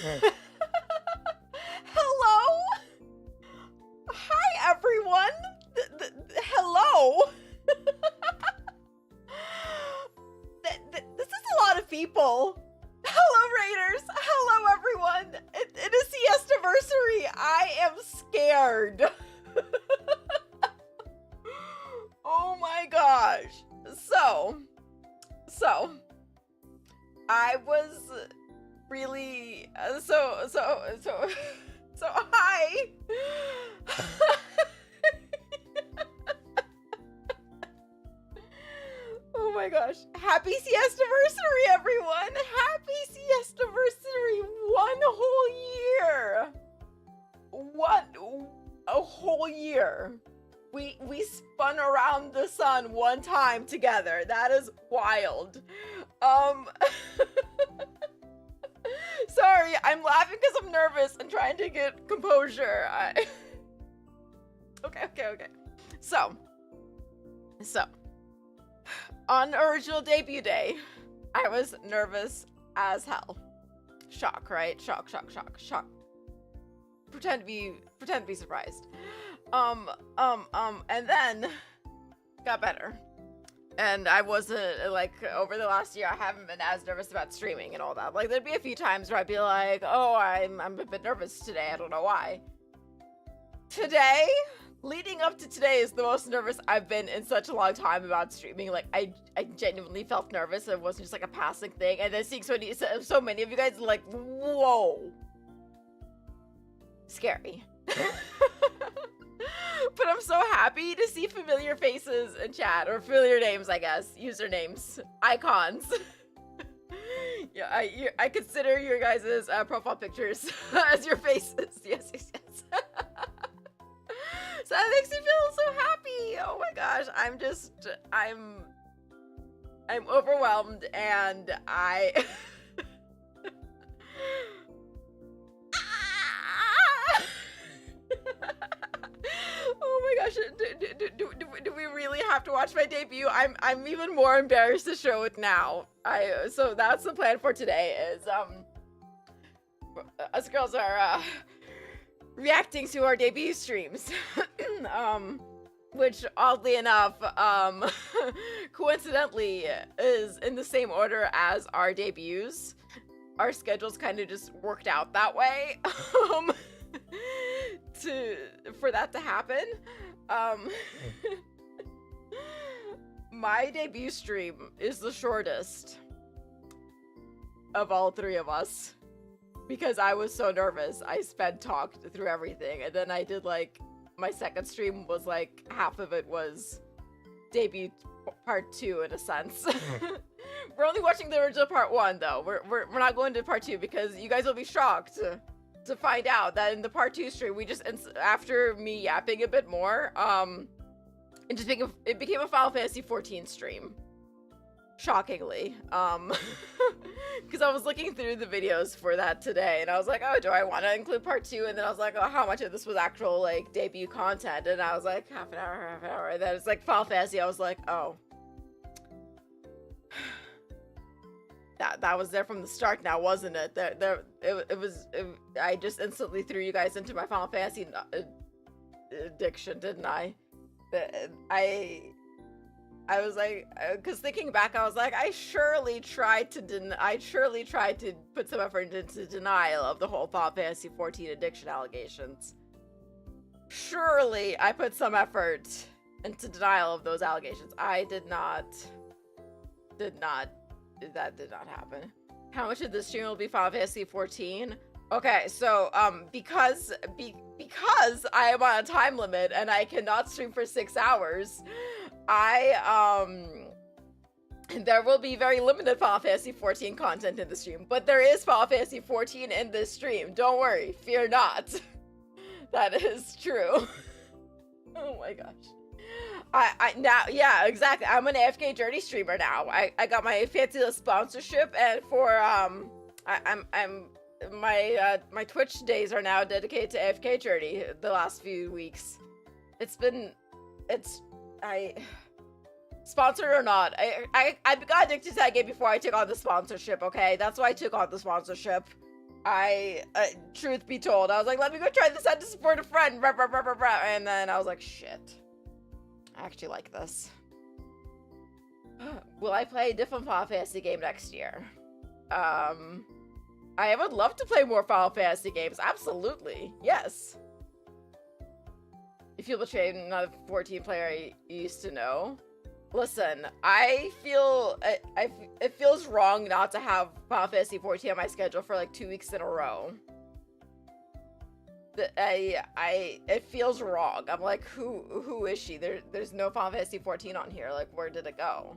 Hello? Hi, everyone. Hello. This is a lot of people. Hello, Raiders. Hello, everyone. It is Sieste-versary. I am scared. Oh my gosh. So, I was really, hi. Oh my gosh. Happy Sieste-versary, everyone. Happy Sieste-versary. 1 whole year. What? A whole year. We spun around the sun 1 time together. That is wild. Sorry, I'm laughing because I'm nervous and trying to get composure. Okay. So, on original debut day, I was nervous as hell. Shock, right? Shock. Pretend to be surprised. And then got better. And I wasn't, like, over the last year, I haven't been as nervous about streaming and all that. Like, there'd be a few times where I'd be like, oh, I'm a bit nervous today. I don't know why. Today, leading up to today, is the most nervous I've been in such a long time about streaming. Like, I genuinely felt nervous. It wasn't just like a passing thing. And then seeing so many of you guys, like, whoa. Scary. But I'm so happy to see familiar faces in chat, or familiar names, I guess, usernames, icons. Yeah, I consider your guys' profile pictures as your faces. Yes. So that makes me feel so happy. Oh my gosh, I'm overwhelmed, and I. Oh my gosh, do we really have to watch my debut? I'm even more embarrassed to show it now. So that's the plan for today, is us girls are reacting to our debut streams. Which oddly enough, coincidentally is in the same order as our debuts. Our schedules kind of just worked out that way. For that to happen. My debut stream is the shortest of all 3 of us, because I was so nervous. I talked through everything, and then I did, like, my second stream was like half of it was debut part 2 in a sense. We're only watching the original part 1 though. We're not going to part 2 because you guys will be shocked to find out that in the part 2 stream, we just, after me yapping a bit more, it became a Final Fantasy 14 stream. Shockingly. Because I was looking through the videos for that today, and I was like, oh, do I want to include part 2? And then I was like, oh, how much of this was actual, like, debut content? And I was like, half an hour. And then it's like Final Fantasy. I was like, oh. That was there from the start now, wasn't it? I just instantly threw you guys into my Final Fantasy addiction, didn't I? I was like, because thinking back, I was like, I surely tried to put some effort into denial of the whole Final Fantasy 14 addiction allegations. Surely I put some effort into denial of those allegations. I did not. That did not happen. How much of this stream will be Final Fantasy 14? Okay, so because I am on a time limit and I cannot stream for 6 hours, there will be very limited Final Fantasy 14 content in the stream, but there is Final Fantasy 14 in this stream. Don't worry, fear not. That is true. Oh my gosh. Now, yeah, exactly. I'm an AFK Journey streamer now. I got my fancy sponsorship, and for my Twitch days are now dedicated to AFK Journey. The last few weeks, sponsored or not, I got addicted to that game before I took on the sponsorship. Okay, that's why I took on the sponsorship. truth be told, I was like, let me go try this out to support a friend, and then I was like, shit, I actually like this. Will I play a different Final Fantasy game next year? I would love to play more Final Fantasy games, absolutely, yes. If you betrayed another 14 player I used to know. Listen, I feel it feels wrong not to have Final Fantasy 14 on my schedule for like 2 weeks in a row. It feels wrong. I'm like, who is she? There's no Final Fantasy 14 on here. Like, where did it go?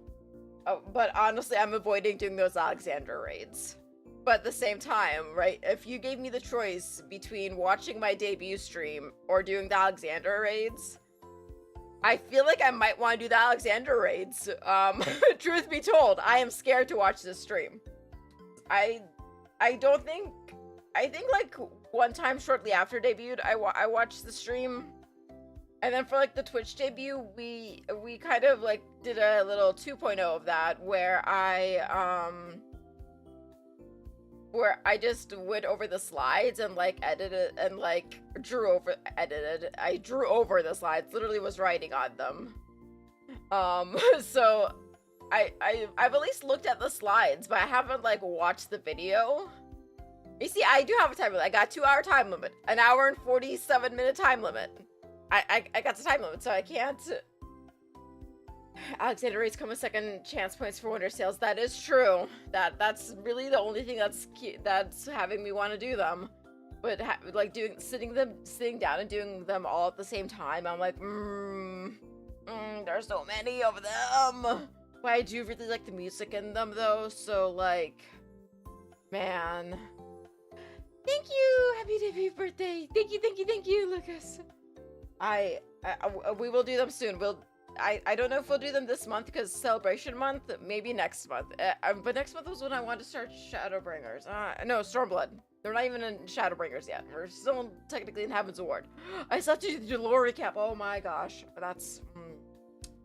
Oh, but honestly, I'm avoiding doing those Alexander raids. But at the same time, right? If you gave me the choice between watching my debut stream or doing the Alexander raids, I feel like I might want to do the Alexander raids. Truth be told, I am scared to watch this stream. I think like one time shortly after debuted, I watched the stream, and then for like the Twitch debut, we kind of like did a little 2.0 of that where I just went over the slides and like edited and like I drew over the slides, literally was writing on them. So I've at least looked at the slides, but I haven't like watched the video. You see, I do have a time limit. I got 2-hour time limit, an hour and 47-minute time limit. I got the time limit, so I can't. Alexander rates come with second chance points for wonder sales. That is true. That's really the only thing that's having me want to do them. But like sitting down and doing them all at the same time, I'm like, there's so many of them. But I do really like the music in them though. So like, man, thank you, happy debut birthday. Thank you, Lucas. We will do them soon. I don't know if we'll do them this month because celebration month, maybe next month. But next month was when I wanted to start Shadowbringers. No, Stormblood. They're not even in Shadowbringers yet. We're still technically in Heaven's Award. I still have to do the lore recap. Oh my gosh. That's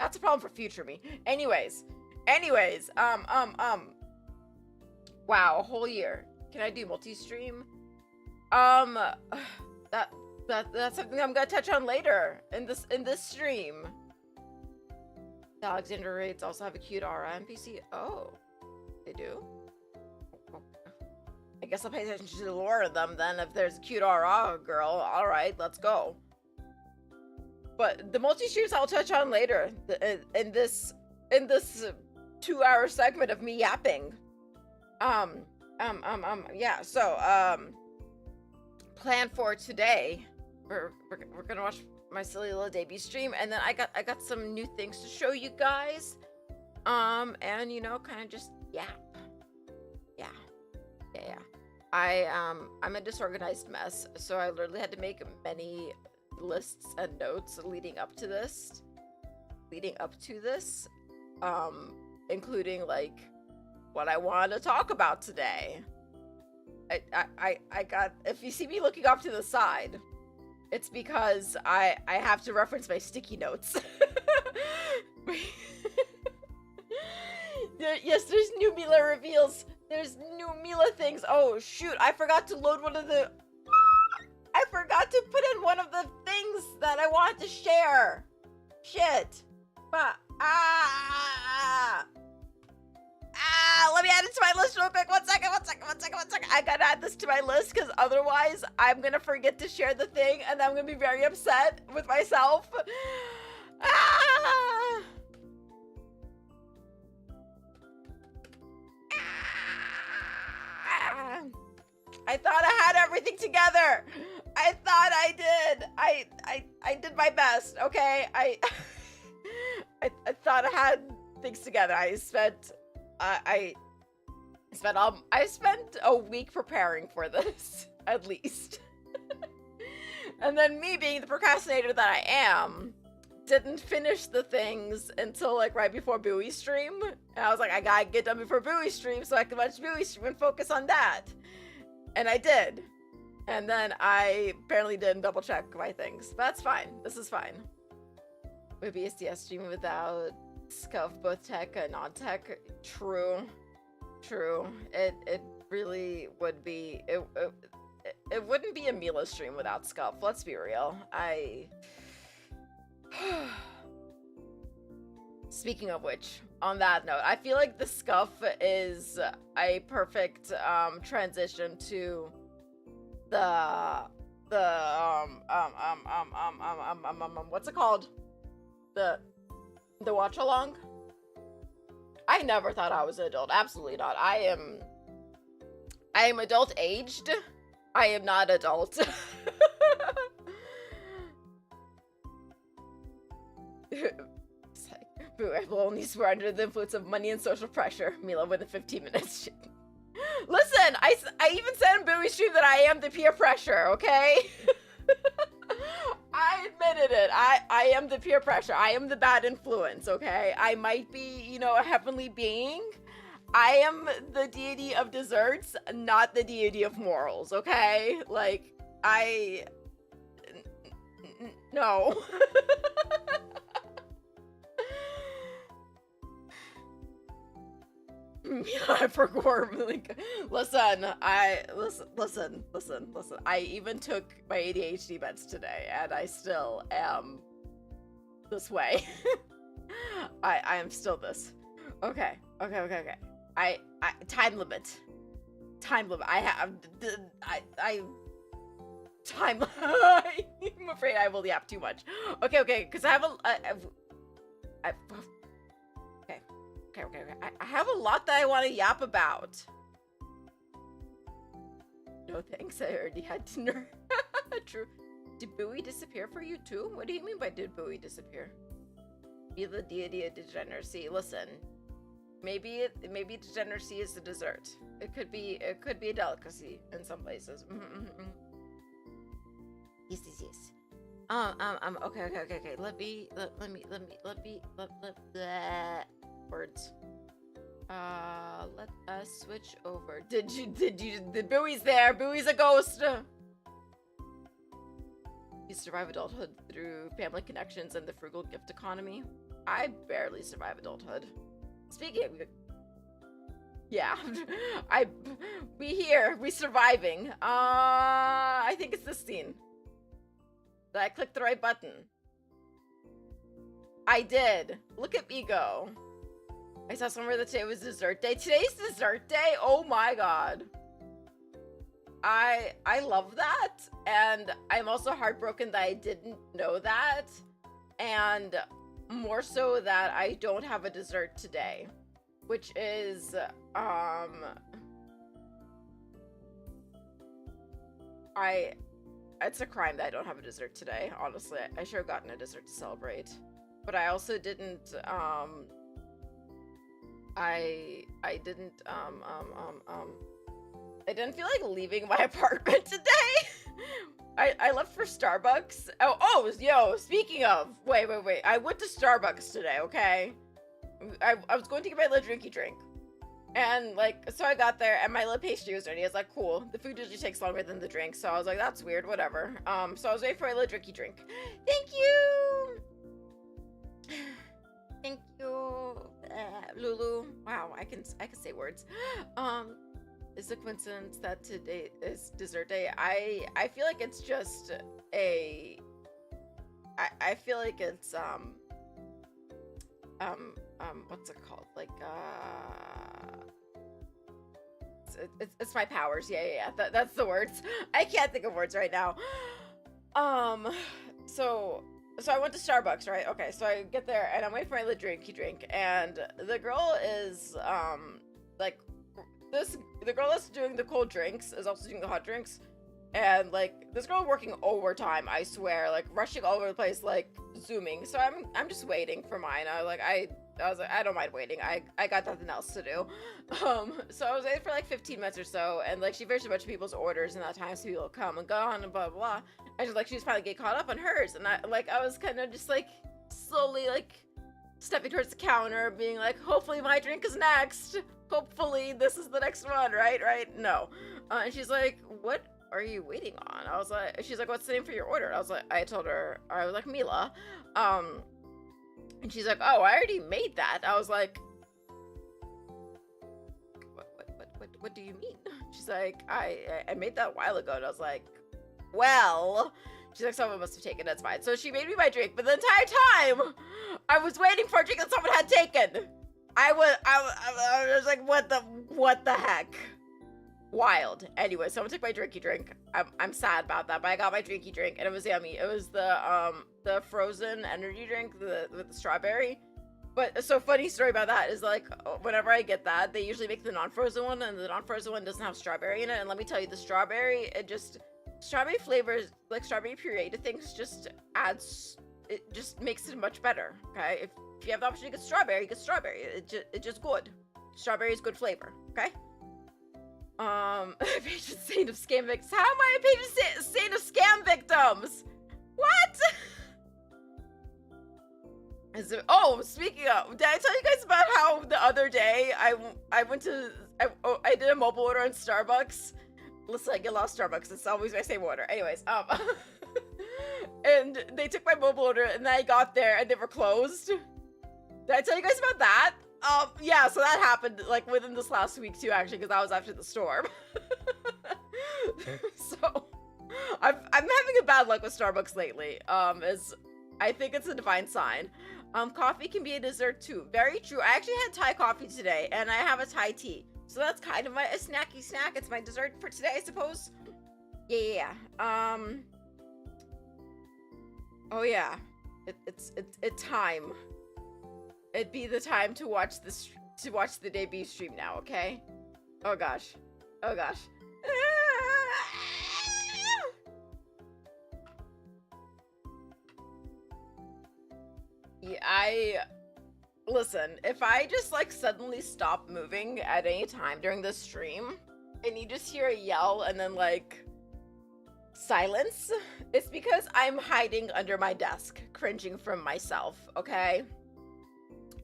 a problem for future me. Anyways. Wow, a whole year. Can I do multi-stream? That's something I'm gonna touch on later in this stream. The Alexander raids also have a cute aura NPC. Oh, they do? I guess I'll pay attention to the lore of them then if there's a cute aura girl. Alright, let's go. But the multi-streams I'll touch on later in this 2-hour segment of me yapping. Yeah, so, plan for today. We're gonna watch my silly little debut stream, and then I got some new things to show you guys, and you know, kind of just yap. Yeah. I'm a disorganized mess, so I literally had to make many lists and notes leading up to this, including like what I wanted to talk about today. I got, if you see me looking off to the side, it's because I have to reference my sticky notes. Yes, there's new Mila reveals. There's new Mila things. Oh shoot, I forgot to load one of the... I forgot to put in one of the things that I wanted to share. Shit. But, let me add it to my list real quick. One second. I gotta add this to my list because otherwise I'm gonna forget to share the thing and I'm gonna be very upset with myself. I thought I had everything together. I thought I did. I did my best, okay? I thought I had things together. I spent a week preparing for this, at least. And then me being the procrastinator that I am, didn't finish the things until like right before Buoy stream. And I was like, I gotta get done before Buoy stream so I can watch Buoy stream and focus on that. And I did. And then I apparently didn't double check my things. But that's fine. This is fine. Would be a CS stream without scuff both tech and non-tech. True. It really would be it wouldn't be a Mila stream without Scuff. Let's be real. Speaking of which, on that note, I feel like the Scuff is a perfect transition to the what's it called? The watch along. I never thought I was an adult. Absolutely not. I am adult aged. I am not adult. It's like, boo, I will only swear under the influence of money and social pressure. Mila within 15 minutes. Listen, I even said in Booey's stream that I am the peer pressure, okay? I admitted it. I am the peer pressure. I am the bad influence, okay? I might be, you know, a heavenly being. I am the deity of desserts, not the deity of morals, okay? Like, no. I forgot. Listen. I even took my ADHD meds today, and I still am this way. I am still this. Okay. I time limit. I have time. I'm afraid I will yap too much. Okay. Because I have Okay. I have a lot that I want to yap about. No thanks, I already had dinner. True. Did Buoy disappear for you too? What do you mean by did Buoy disappear? Be the deity of degeneracy. Listen, maybe degeneracy is a dessert. It could be a delicacy in some places. Yes. Okay. Let me words. Let us switch over. Did the Buoy's there? Buoy's a ghost. You survive adulthood through family connections and the frugal gift economy. I barely survive adulthood. Speaking of, yeah, we surviving. I think it's this scene. Did I click the right button? I did. Look at me go. I saw somewhere that today was dessert day. Today's dessert day? Oh my god. I love that, and I'm also heartbroken that I didn't know that, and more so that I don't have a dessert today, which is it's a crime that I don't have a dessert today. Honestly, I should have gotten a dessert to celebrate, but I also didn't I didn't feel like leaving my apartment today. I left for Starbucks. Yo, speaking of, wait. I went to Starbucks today, okay? I was going to get my little drinky drink. And, like, so I got there, and my little pastry was ready. I was like, cool. The food usually takes longer than the drink, so I was like, that's weird, whatever. So I was waiting for my little drinky drink. Thank you! Thank you, Lulu. Wow, I can say words. It's a coincidence that today is dessert day. I feel like it's just I feel like it's what's it called? Like it's my powers. Yeah. That's the words. I can't think of words right now. So I went to Starbucks, right? Okay, so I get there and I'm waiting for my little drinky drink, and the girl is the girl that's doing the cold drinks is also doing the hot drinks, and like this girl working overtime, I swear, like rushing all over the place, like zooming. So I'm just waiting for mine. I was like, I don't mind waiting. I got nothing else to do. So I was waiting for like 15 minutes or so, and like she finished a bunch of people's orders in that time, so people come and go on and blah blah blah. And she's like, she was finally getting caught up on hers, and I was kind of just like slowly like stepping towards the counter, being like, hopefully my drink is next. Hopefully this is the next one, right? No. And she's like, what are you waiting on? I was like, she's like, what's the name for your order? I told her, I was like, Mila. And she's like, oh, I already made that. I was like, what do you mean? She's like, I made that a while ago. And I was like, well, she's like, someone must have taken it. That's fine. So she made me my drink. But the entire time, I was waiting for a drink that someone had taken. I was like, what the heck? Wild. Anyway, someone took my drinky drink. I'm sad about that, but I got my drinky drink and it was yummy. It was the frozen energy drink with the strawberry. But so funny story about that is like whenever I get that, they usually make the non-frozen one, and the non-frozen one doesn't have strawberry in it. And let me tell you, the strawberry, strawberry flavors, like strawberry puree to things, just makes it much better. Okay, if you have the option to get strawberry, get strawberry. It's just good. Strawberry is good flavor. Okay. Patron saint of scam victims. How am I a patron saint of scam victims? What? Oh, speaking of, did I tell you guys about how the other day I did a mobile order on Starbucks? Listen, I get lost Starbucks. It's always my same order. Anyways, and they took my mobile order, and then I got there and they were closed. Did I tell you guys about that? Yeah, so that happened like within this last week too, actually, because I was after the storm. So I'm having a bad luck with Starbucks lately. As I think it's a divine sign. Coffee can be a dessert too. Very true. I actually had Thai coffee today, and I have a Thai tea. So that's kind of a snacky snack. It's my dessert for today, I suppose. Yeah. Oh yeah. It's time. It'd be the time to watch the debut stream now, okay? Oh gosh. Oh gosh. Yeah, listen, if I just like suddenly stop moving at any time during the stream and you just hear a yell and then like silence, it's because I'm hiding under my desk, cringing from myself, okay?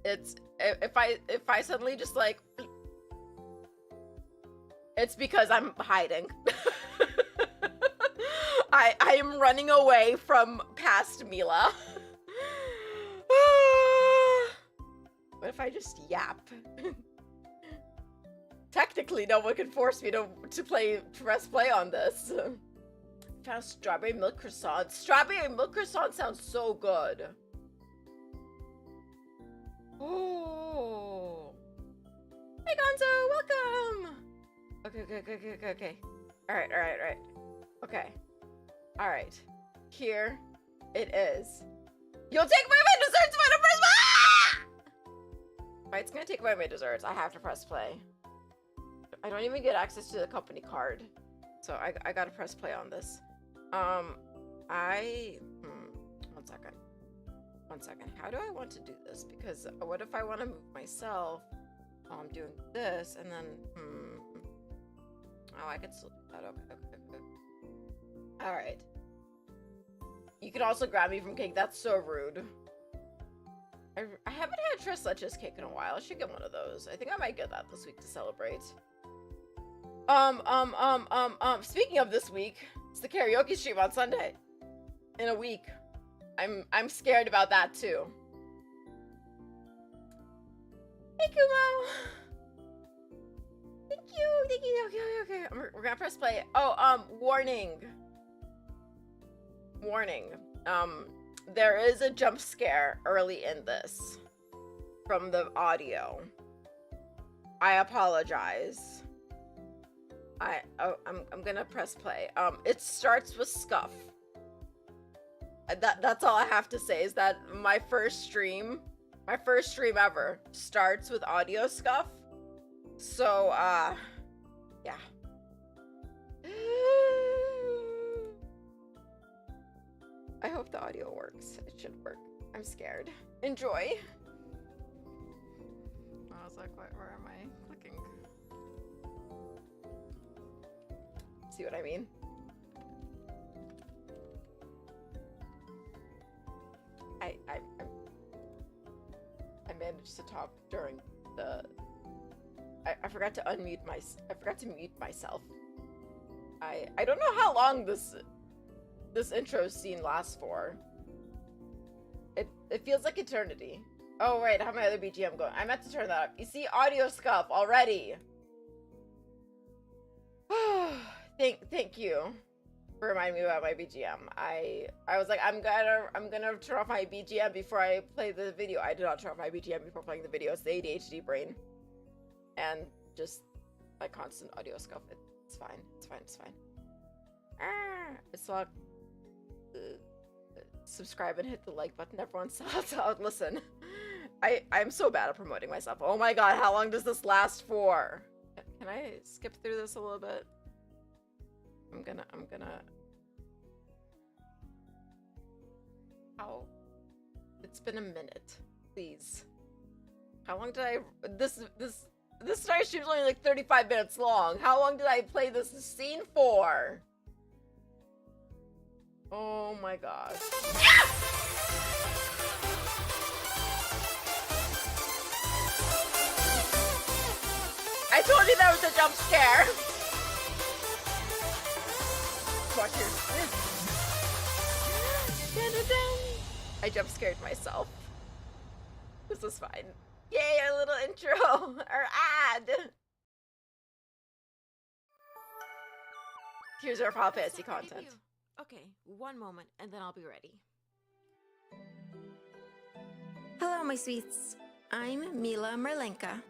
It's if I suddenly just like, it's because I'm hiding. I am running away from past Mila. What if I just yap? Technically, no one can force me to press play on this. Found strawberry milk croissant. Strawberry milk croissant sounds so good. Oh. Hey Gonzo, welcome. Okay. All right. Okay. All right. Here it is. You'll take away my desserts if I don't press play! It's gonna take away my desserts. I have to press play. I don't even get access to the company card. So I gotta press play on this. One second. How do I want to do this? Because what if I want to move myself while I'm doing this and then, Oh, I can still do that. Okay. All right. You can also grab me from cake. That's so rude. I haven't had tres leches cake in a while. I should get one of those. I think I might get that this week to celebrate. Speaking of this week, it's the karaoke stream on Sunday. In a week. I'm scared about that too. Hey Kumo! Thank you. Okay. We're gonna press play. Oh, warning. There is a jump scare early in this from the audio. I apologize. I'm gonna press play. It starts with scuff. That's all I have to say is that my first stream ever starts with audio scuff. So, yeah. I hope the audio works. It should work. I'm scared. Enjoy. I was like, where am I clicking? See what I mean? I managed to talk during the. I forgot to unmute I forgot to mute myself. I don't know how long this intro scene lasts for. It feels like eternity. Oh right, I have my other BGM going. I meant to turn that up. You see audio scuff already. Thank you for reminding me about my BGM. I was like, I'm gonna turn off my BGM before I play the video. I did not turn off my BGM before playing the video. It's the ADHD brain, and just my constant audio scuff. It's fine. It's fine. It's fine. It's not. Subscribe and hit the like button, everyone. So listen, I'm so bad at promoting myself. Oh my god, how long does this last for? Can I skip through this a little bit? I'm gonna How? It's been a minute, please. How long did I this entire stream's only like 35 minutes long. How long did I play this scene for? Oh my gosh. I told you that was a jump scare. Watch your I jump scared myself. This is fine. Yay, our little intro, our ad. Here's our Final Fantasy content. Okay, one moment, and then I'll be ready. Hello, my sweets. I'm Mila Marlenka.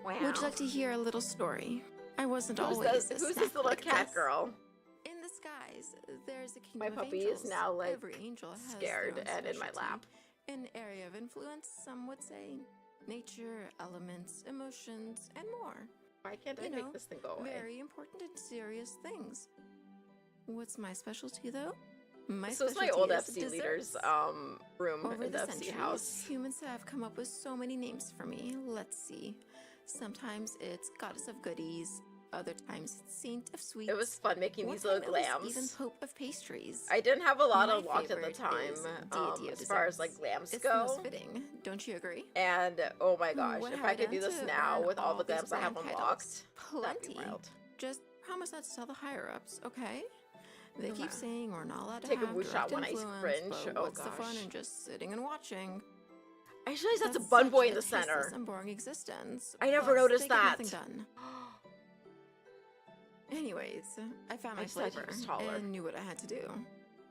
Wow. Would you like to hear a little story? I wasn't Who's always this little cat girl? In the skies, there's a kingdom My of puppy angels. is now like Every angel has scared their own and in my specialty. lap. An area of influence, some would say. Nature, elements, emotions, and more. Why can't I You know, make this thing go away? Very important and serious things. What's my specialty, though? My This was my specialty old is FC leader's desserts. room Over in the the FC centuries, house. humans have come up with so many names for me. Let's see. Sometimes it's goddess of goodies. Other times it's saint of sweets. It was fun making One these little time it was even glams. pope of pastries. I didn't have a lot My unlocked at the favorite time, is deity of as far as desserts. like glams It's the go. most fitting, don't you agree? And oh my gosh, What if have I I could do done this to now earn with all the these glams I have grand unlocked, titles? that'd be Plenty. wild. Just promise not to tell the higher ups, okay? They Okay. keep saying we're not allowed to Take a have woo shot direct when I influence, cringe. but Oh what's the fun gosh. in just sitting and watching? I just realized that's a That's bun such boy in a the tasteless center. and boring existence. I never Plus, noticed they get that. nothing done. Anyways, I found I my just thought he flavor was taller. and knew what I had to do.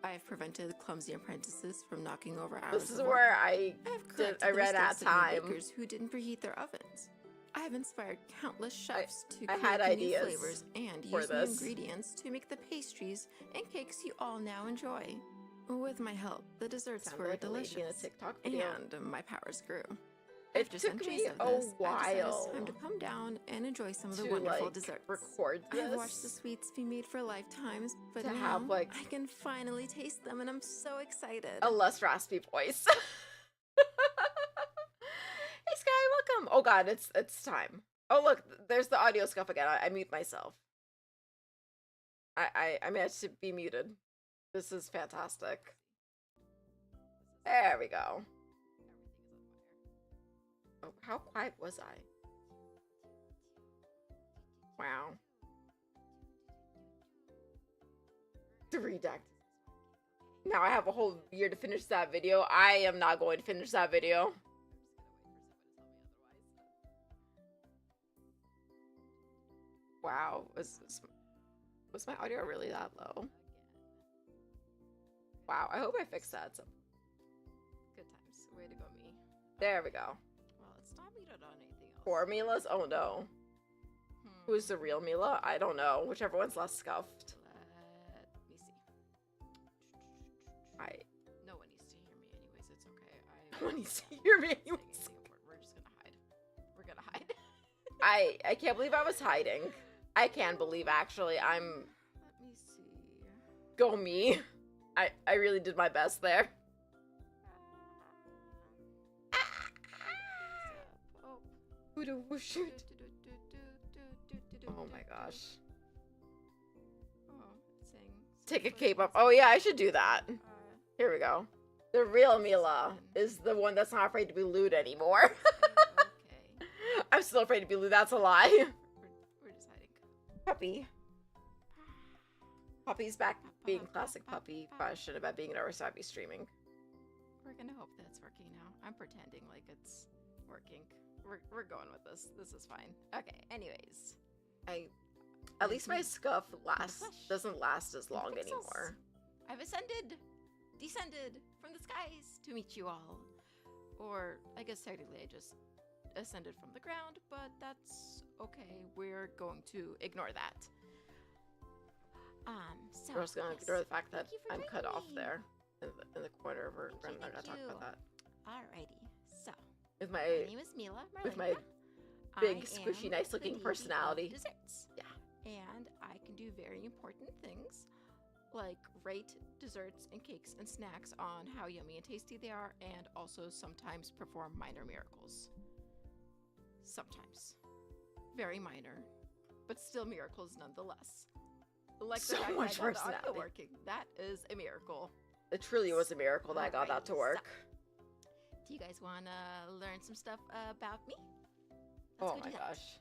I've prevented clumsy apprentices from knocking over hours This is of work. where I I've did. corrected I the read at mistakes of new time. bakers who didn't preheat their ovens. I have inspired countless chefs to I create had new ideas flavors and for use new this. ingredients to make the pastries and cakes you all now enjoy. With my help, the desserts Sounded were like a lady in a delicious, TikTok video. and my powers grew. It After took centuries me of a this, I decided while it's time to come down and enjoy some of the to wonderful like desserts. record I've watched the this. sweets be made for lifetimes, but To now have, like, I can finally taste them, and I'm so excited. A less raspy voice. Hey Sky, welcome. Oh god, it's time. Oh look, there's the audio scuff again. I mute myself. I managed to be muted. This is fantastic. There we go. Oh, how quiet was I? Wow. The redact. Now I have a whole year to finish that video. I am not going to finish that video. Wow, was my audio really that low? Wow, I hope I fixed that. Good times. Way to go, me. There we go. Well, it's not muted on anything else. Poor Mila's. Oh no. Who's the real Mila? I don't know. Whichever one's less scuffed. Let me see. No one needs to hear me anyways. It's okay. No one needs to hear me anyways. We're just gonna hide. We're gonna hide. I can't believe I was hiding. I can believe actually. I'm Let me see. go me. I really did my best there. Oh. Shoot. Oh my gosh. Oh, it's saying Take a cape up. Oh yeah, I should do that. Uh, Here we go. The real Mila is the one that's not afraid to be lewd anymore. okay. I'm still afraid to be lewd. That's a lie. We're just hiding. Puppy. Puppy's back being classic puppy. Fashion about being an Arasabi streaming. We're gonna hope that it's working now. I'm pretending like it's working. We're going with this. This is fine. Okay. Anyways, I At least my me, scuff flesh, doesn't last as and long pixels. anymore. I've descended from the skies to meet you all. Or, I guess technically I just ascended from the ground, but that's okay. We're going to ignore that. So, We're just gonna yes, ignore the fact that thank you for I'm cut joining off me. there in the corner. We're Thank not you, gonna talk thank about that. Alrighty, so, With my my name is Mila Marlenka. with my big, I squishy, am nice looking the deity of personality. Desserts. Yeah. And I can do very important things, like rate desserts and cakes and snacks on how yummy and tasty they are, and also sometimes perform minor miracles. Sometimes. Very minor, but still miracles nonetheless. Like So the fact much that I got the audio personality. working. That is a miracle. It truly was a miracle that I got that to Alrighty, work. Do you guys want to learn some stuff about me? Oh go my do that. gosh.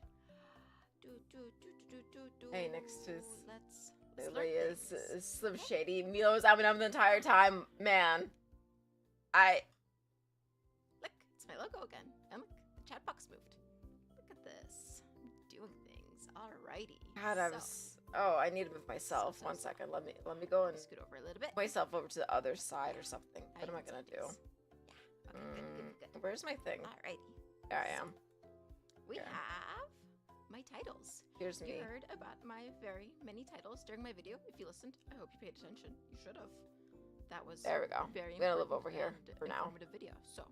Do. Hey, next to Let's Literally learn is things. Slim Shady. Mila was having them the entire time. Man. Look, it's my logo again. And look, the chat box moved. Look at this. I'm doing things. Alrighty. God, I need to move myself. So. 1 second. Let me go and Scoot over a little bit. move myself over to the other side or something. What am I gonna do? Yeah. Okay, good. Where's my thing? Alrighty. There I am. We Here. have my titles. Here's me. You heard about my very many titles during my video. If you listened, I hope you paid attention. You should have. That was There we go. very I'm gonna live important over here and for now. informative video. So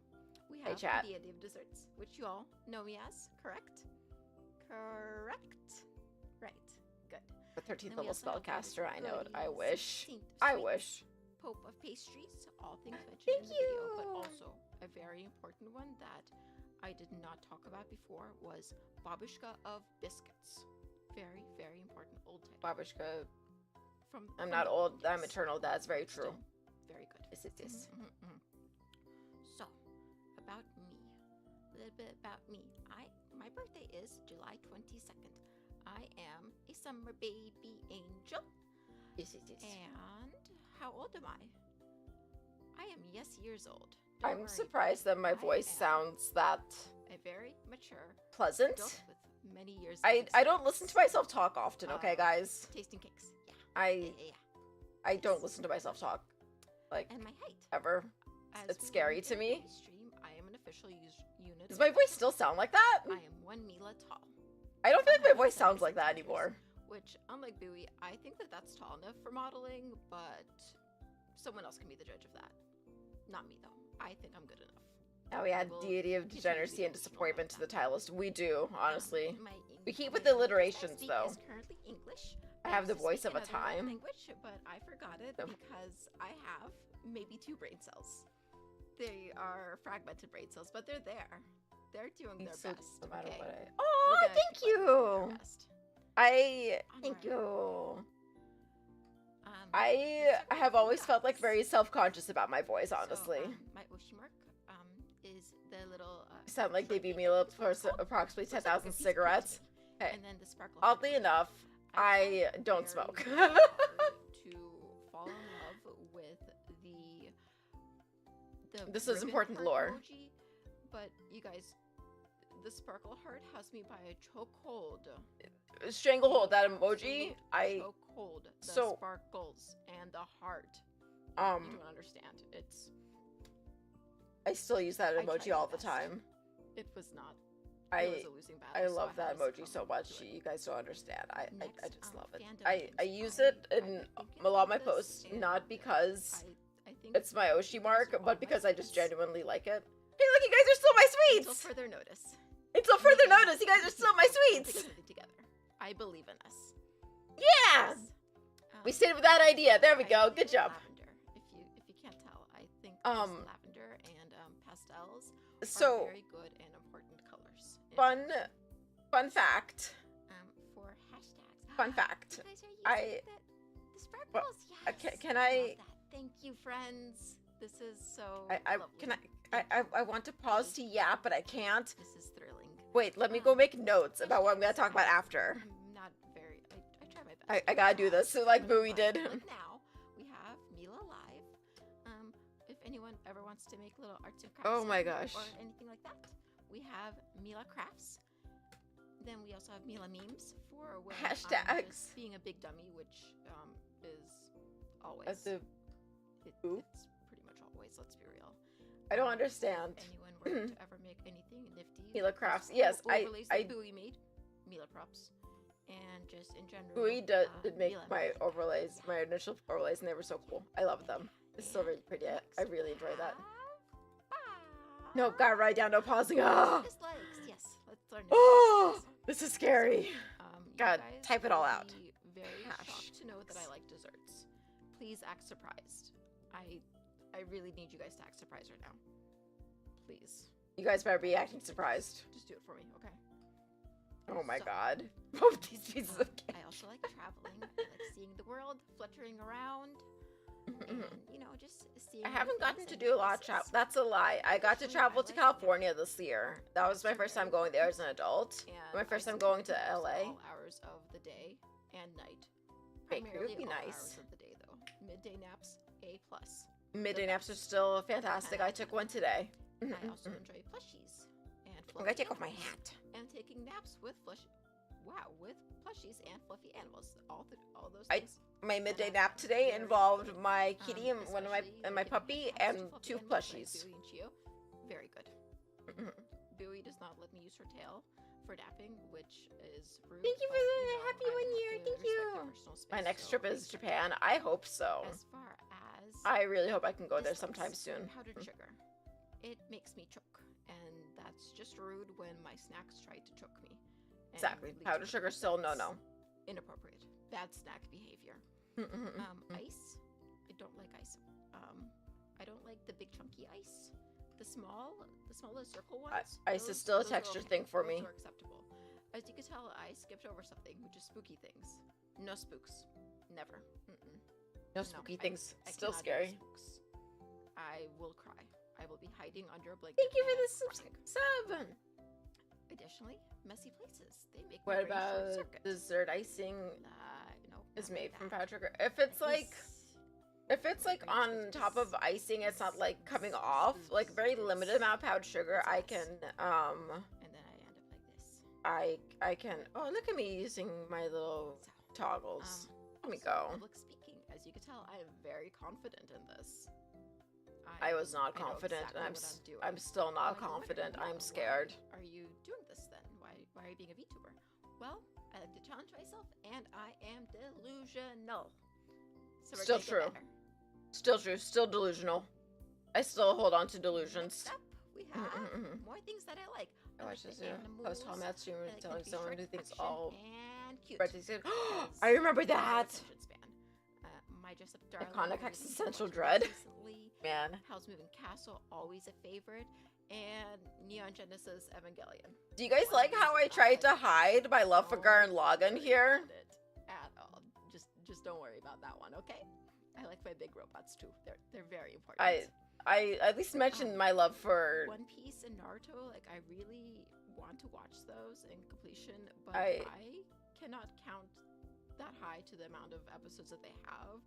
we Hey, have chat. the deity of desserts, which you all know me as, correct? Correct. Right. Good. The 13th Then we level also have spellcaster. I know it. I goodies, wish. 16th I sweets, wish. Pope of pastries, all things mentioned Thank in the video, but you. also a very important one that I did not talk about before was Babushka of biscuits. Very, very important old title. Babushka. I'm I'm not old. I'm eternal. That's very true. Very good. Yes, it is. So, about me. A little bit about me. My birthday is July 22nd. I am a summer baby angel. Yes, it is. And how old am I? I am years old. Don't I'm worry. surprised that my I voice am sounds that a very mature pleasant. adult with many years. I don't listen to myself talk often, okay, Uh, guys? tasting cakes. Yeah. I don't listen to myself talk, like, And my height. ever. As It's we scary learned to in me. my stream, I am an official unit. Does my voice still sound like that? I am 1 Mila tall. I don't feel like my have voice 76 sounds like that inches, anymore. Which, unlike Buoy, I think that that's tall enough for modeling, but someone else can be the judge of that. Not me, though. I think I'm good enough. Now we add will deity of continue to be degeneracy and delusional disappointment to about the title list. We do, honestly. My We keep my with the language I alliterations, speak though. Is currently English. I have the used to voice speak of a another time. language, but I forgot it No. because I have maybe 2 brain cells. They are fragmented brain cells, but they're there. They're doing their So best. no matter okay? what I... We're Oh, gonna thank keep on doing their you! best. Thank Alright. you. Um, I so have always felt like guys. very self-conscious about my voice, honestly. So, my Oshi mark is the little. You sound like short Baby cake. Mila It's what it's for called. approximately Looks like a 10,000 piece of cigarettes. cake to me. Hey, And then the sparkle. oddly heart. enough, I tried don't very, smoke. very hard to fall in love with the This is ribbon important heart lore. emoji, but you guys, the sparkle heart has me by a chokehold. Stranglehold, that emoji, Chokehold. The so- sparkles and the heart. You don't understand. I still use that I tried emoji my all the best. time. It was not. It I was a losing battle. I so love had that to emoji so succumb much. to it. You guys don't understand. I Next, just love it. fandom I names. use it I've in been thinking a lot of my about this, posts, and not because I think it's my Oshi mark, all but my because I just friends- genuinely like it. Hey, look, you guys are still my until sweets! further notice. Until further Maybe notice, you guys are we still my can put sweets! something together. I believe in us. Yeah! Yes. We stayed with that idea. There we I go. think Good job. Lavender. If you can't tell, I think Um, lavender and pastels are So, very good and important colors. in fun fashion. fact. For hashtags. Fun fact. You guys are using I- the sparkles. Yes. can love I- that. Thank you, friends. This is so. I lovely. can I want to pause to yap, but I can't. This is thrilling. Wait, let me go make notes about what I'm gonna talk about after. I'm not very. I try my best. I gotta do this, so like But Buoy did. like now we have Mila Live. If anyone ever wants to make little arts and crafts. Oh my with me gosh. Or anything like that, we have Mila Crafts. Then we also have Mila memes for when I'm Hashtags. just being a big dummy, which is always. That's a It's pretty much always. Let's be real. I don't understand. If anyone were to ever make anything nifty, Mila like crafts. those Yes, overlays I that Buoy made, Mila props, and just in general. Buoy did make Mila my Marlenka. overlays, Yeah. my initial overlays, and they were so cool. I love them. It's so very pretty. I really enjoy that. No, gotta write down, no pausing. Oh, Dislikes. Yes, let's learn. oh, this is scary. You God, guys type it all will out. be very shocked to know that I like desserts. Please act surprised. I really need you guys to act surprised right now. Please. You guys better be acting surprised. Just do it for me, okay? Oh my So- god. Both these pieces of cake. I also like traveling. I like seeing the world, fluttering around, and just seeing. I new haven't gotten things to and do a lot of travel. places. That's a lie. I got to Actually, travel I to like California this year. That was my first time going there as an adult. And My first I time spend going to almost LA. all hours of the day and night. Great, it would Primarily be all nice. hours of the day though. Midday naps, A plus. Midday naps are still fantastic. I took one today. I also enjoy plushies and I'm fluffy gonna take off my animals. hat. And taking naps with with plushies and fluffy animals. All those I- things. My midday nap today involved my kitty and one of my especially and my getting puppy naps and to fluffy two animals like plushies. Buoy and Chiyo. Very good. Buoy does not let me use her tail for napping, which is rude. Thank you for but, the happy I 1 have year. to Thank respect you. her personal space, My next so trip thank is you. Japan. I hope so. As far as I really hope I can go there dislikes, sometime soon. powdered sugar. It makes me choke, and that's just rude when my snacks try to choke me. and Exactly. lead to Powdered sugar still no that's no. Inappropriate. Bad snack behavior. Ice. I don't like ice. I don't like the big chunky ice. The smallest circle ones. Ice is those- still a those are texture okay. thing for Those me. are acceptable. As you can tell, I skipped over something, which is spooky things. No spooks. Never. Mm-mm. No spooky things. I Still cannot do scary. spooks. I will cry. I will be hiding under a blanket. Thank you for and the crying. sub. Additionally, messy places. They make What my brain about short-circuit. dessert icing No, is not made like from that. powdered sugar? If it's like It's- on top of icing, it's not like coming off. Like very limited amount of powdered sugar. I can and then I end up like this. I can. Oh, look at me using my little So, toggles. Let me also, go. Public speaking, as you can tell, I am very confident in this. I was not I know confident, exactly and I'm what s- I'm doing. I'm still Oh, not you're wondering, confident. well, I'm scared. Why are you doing this then? Why are you being a VTuber? Well, I like to challenge myself, and I am delusional. So we're Still gonna get true. better. Still true. Still delusional. I still hold on to delusions. Next up, we have more things that I like. I watched like this the post animals, Matt streamer I like them telling to be someone short, who thinks action, all and cute. Right, they said, because I remember low that. attention span. My dress up darling Iconic already existential watched dread. recently. Man. Howl's Moving Castle, always a favorite, and Neon Genesis Evangelion. Do you guys One like of how these I is not tried to like- hide my love for Don't Gurren Lagann worry here? about it at all. Just don't worry about that one, okay? I like my big robots too. They're very important. I at least mentioned my love for One Piece and Naruto, like I really want to watch those in completion, but I- I cannot count that high to the amount of episodes that they have.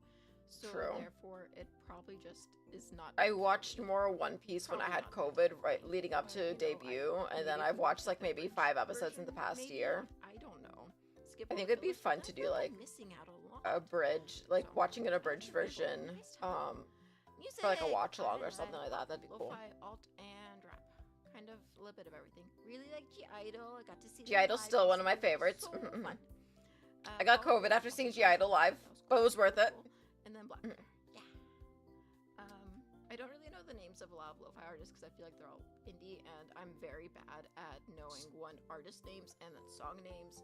So True. therefore, it probably just is not. I watched more One Piece when I had COVID, right leading up to debut, and then I've watched like maybe 5 episodes in the past year. I don't know. Skip I think over it'd be fillers, but fun I to feel do, I'm like, missing out a lot. Abridged, like So, watching an abridged I don't know, version, nice time. Music. for like a watch along I or something like that. That'd be cool. Lo-fi, alt, and rap. Kind of a little bit of everything. Really like G-Idol. I got to see G them Idol's live still one of my recently. favorites. So fun. I got Follow COVID Me, after also seeing fun. G Idol live, That was but it was worth it. cool. And then Black Bear. Yeah. I don't really know the names of a lot of lo-fi artists because I feel like they're all indie, and I'm very bad at knowing one artist names and then song names.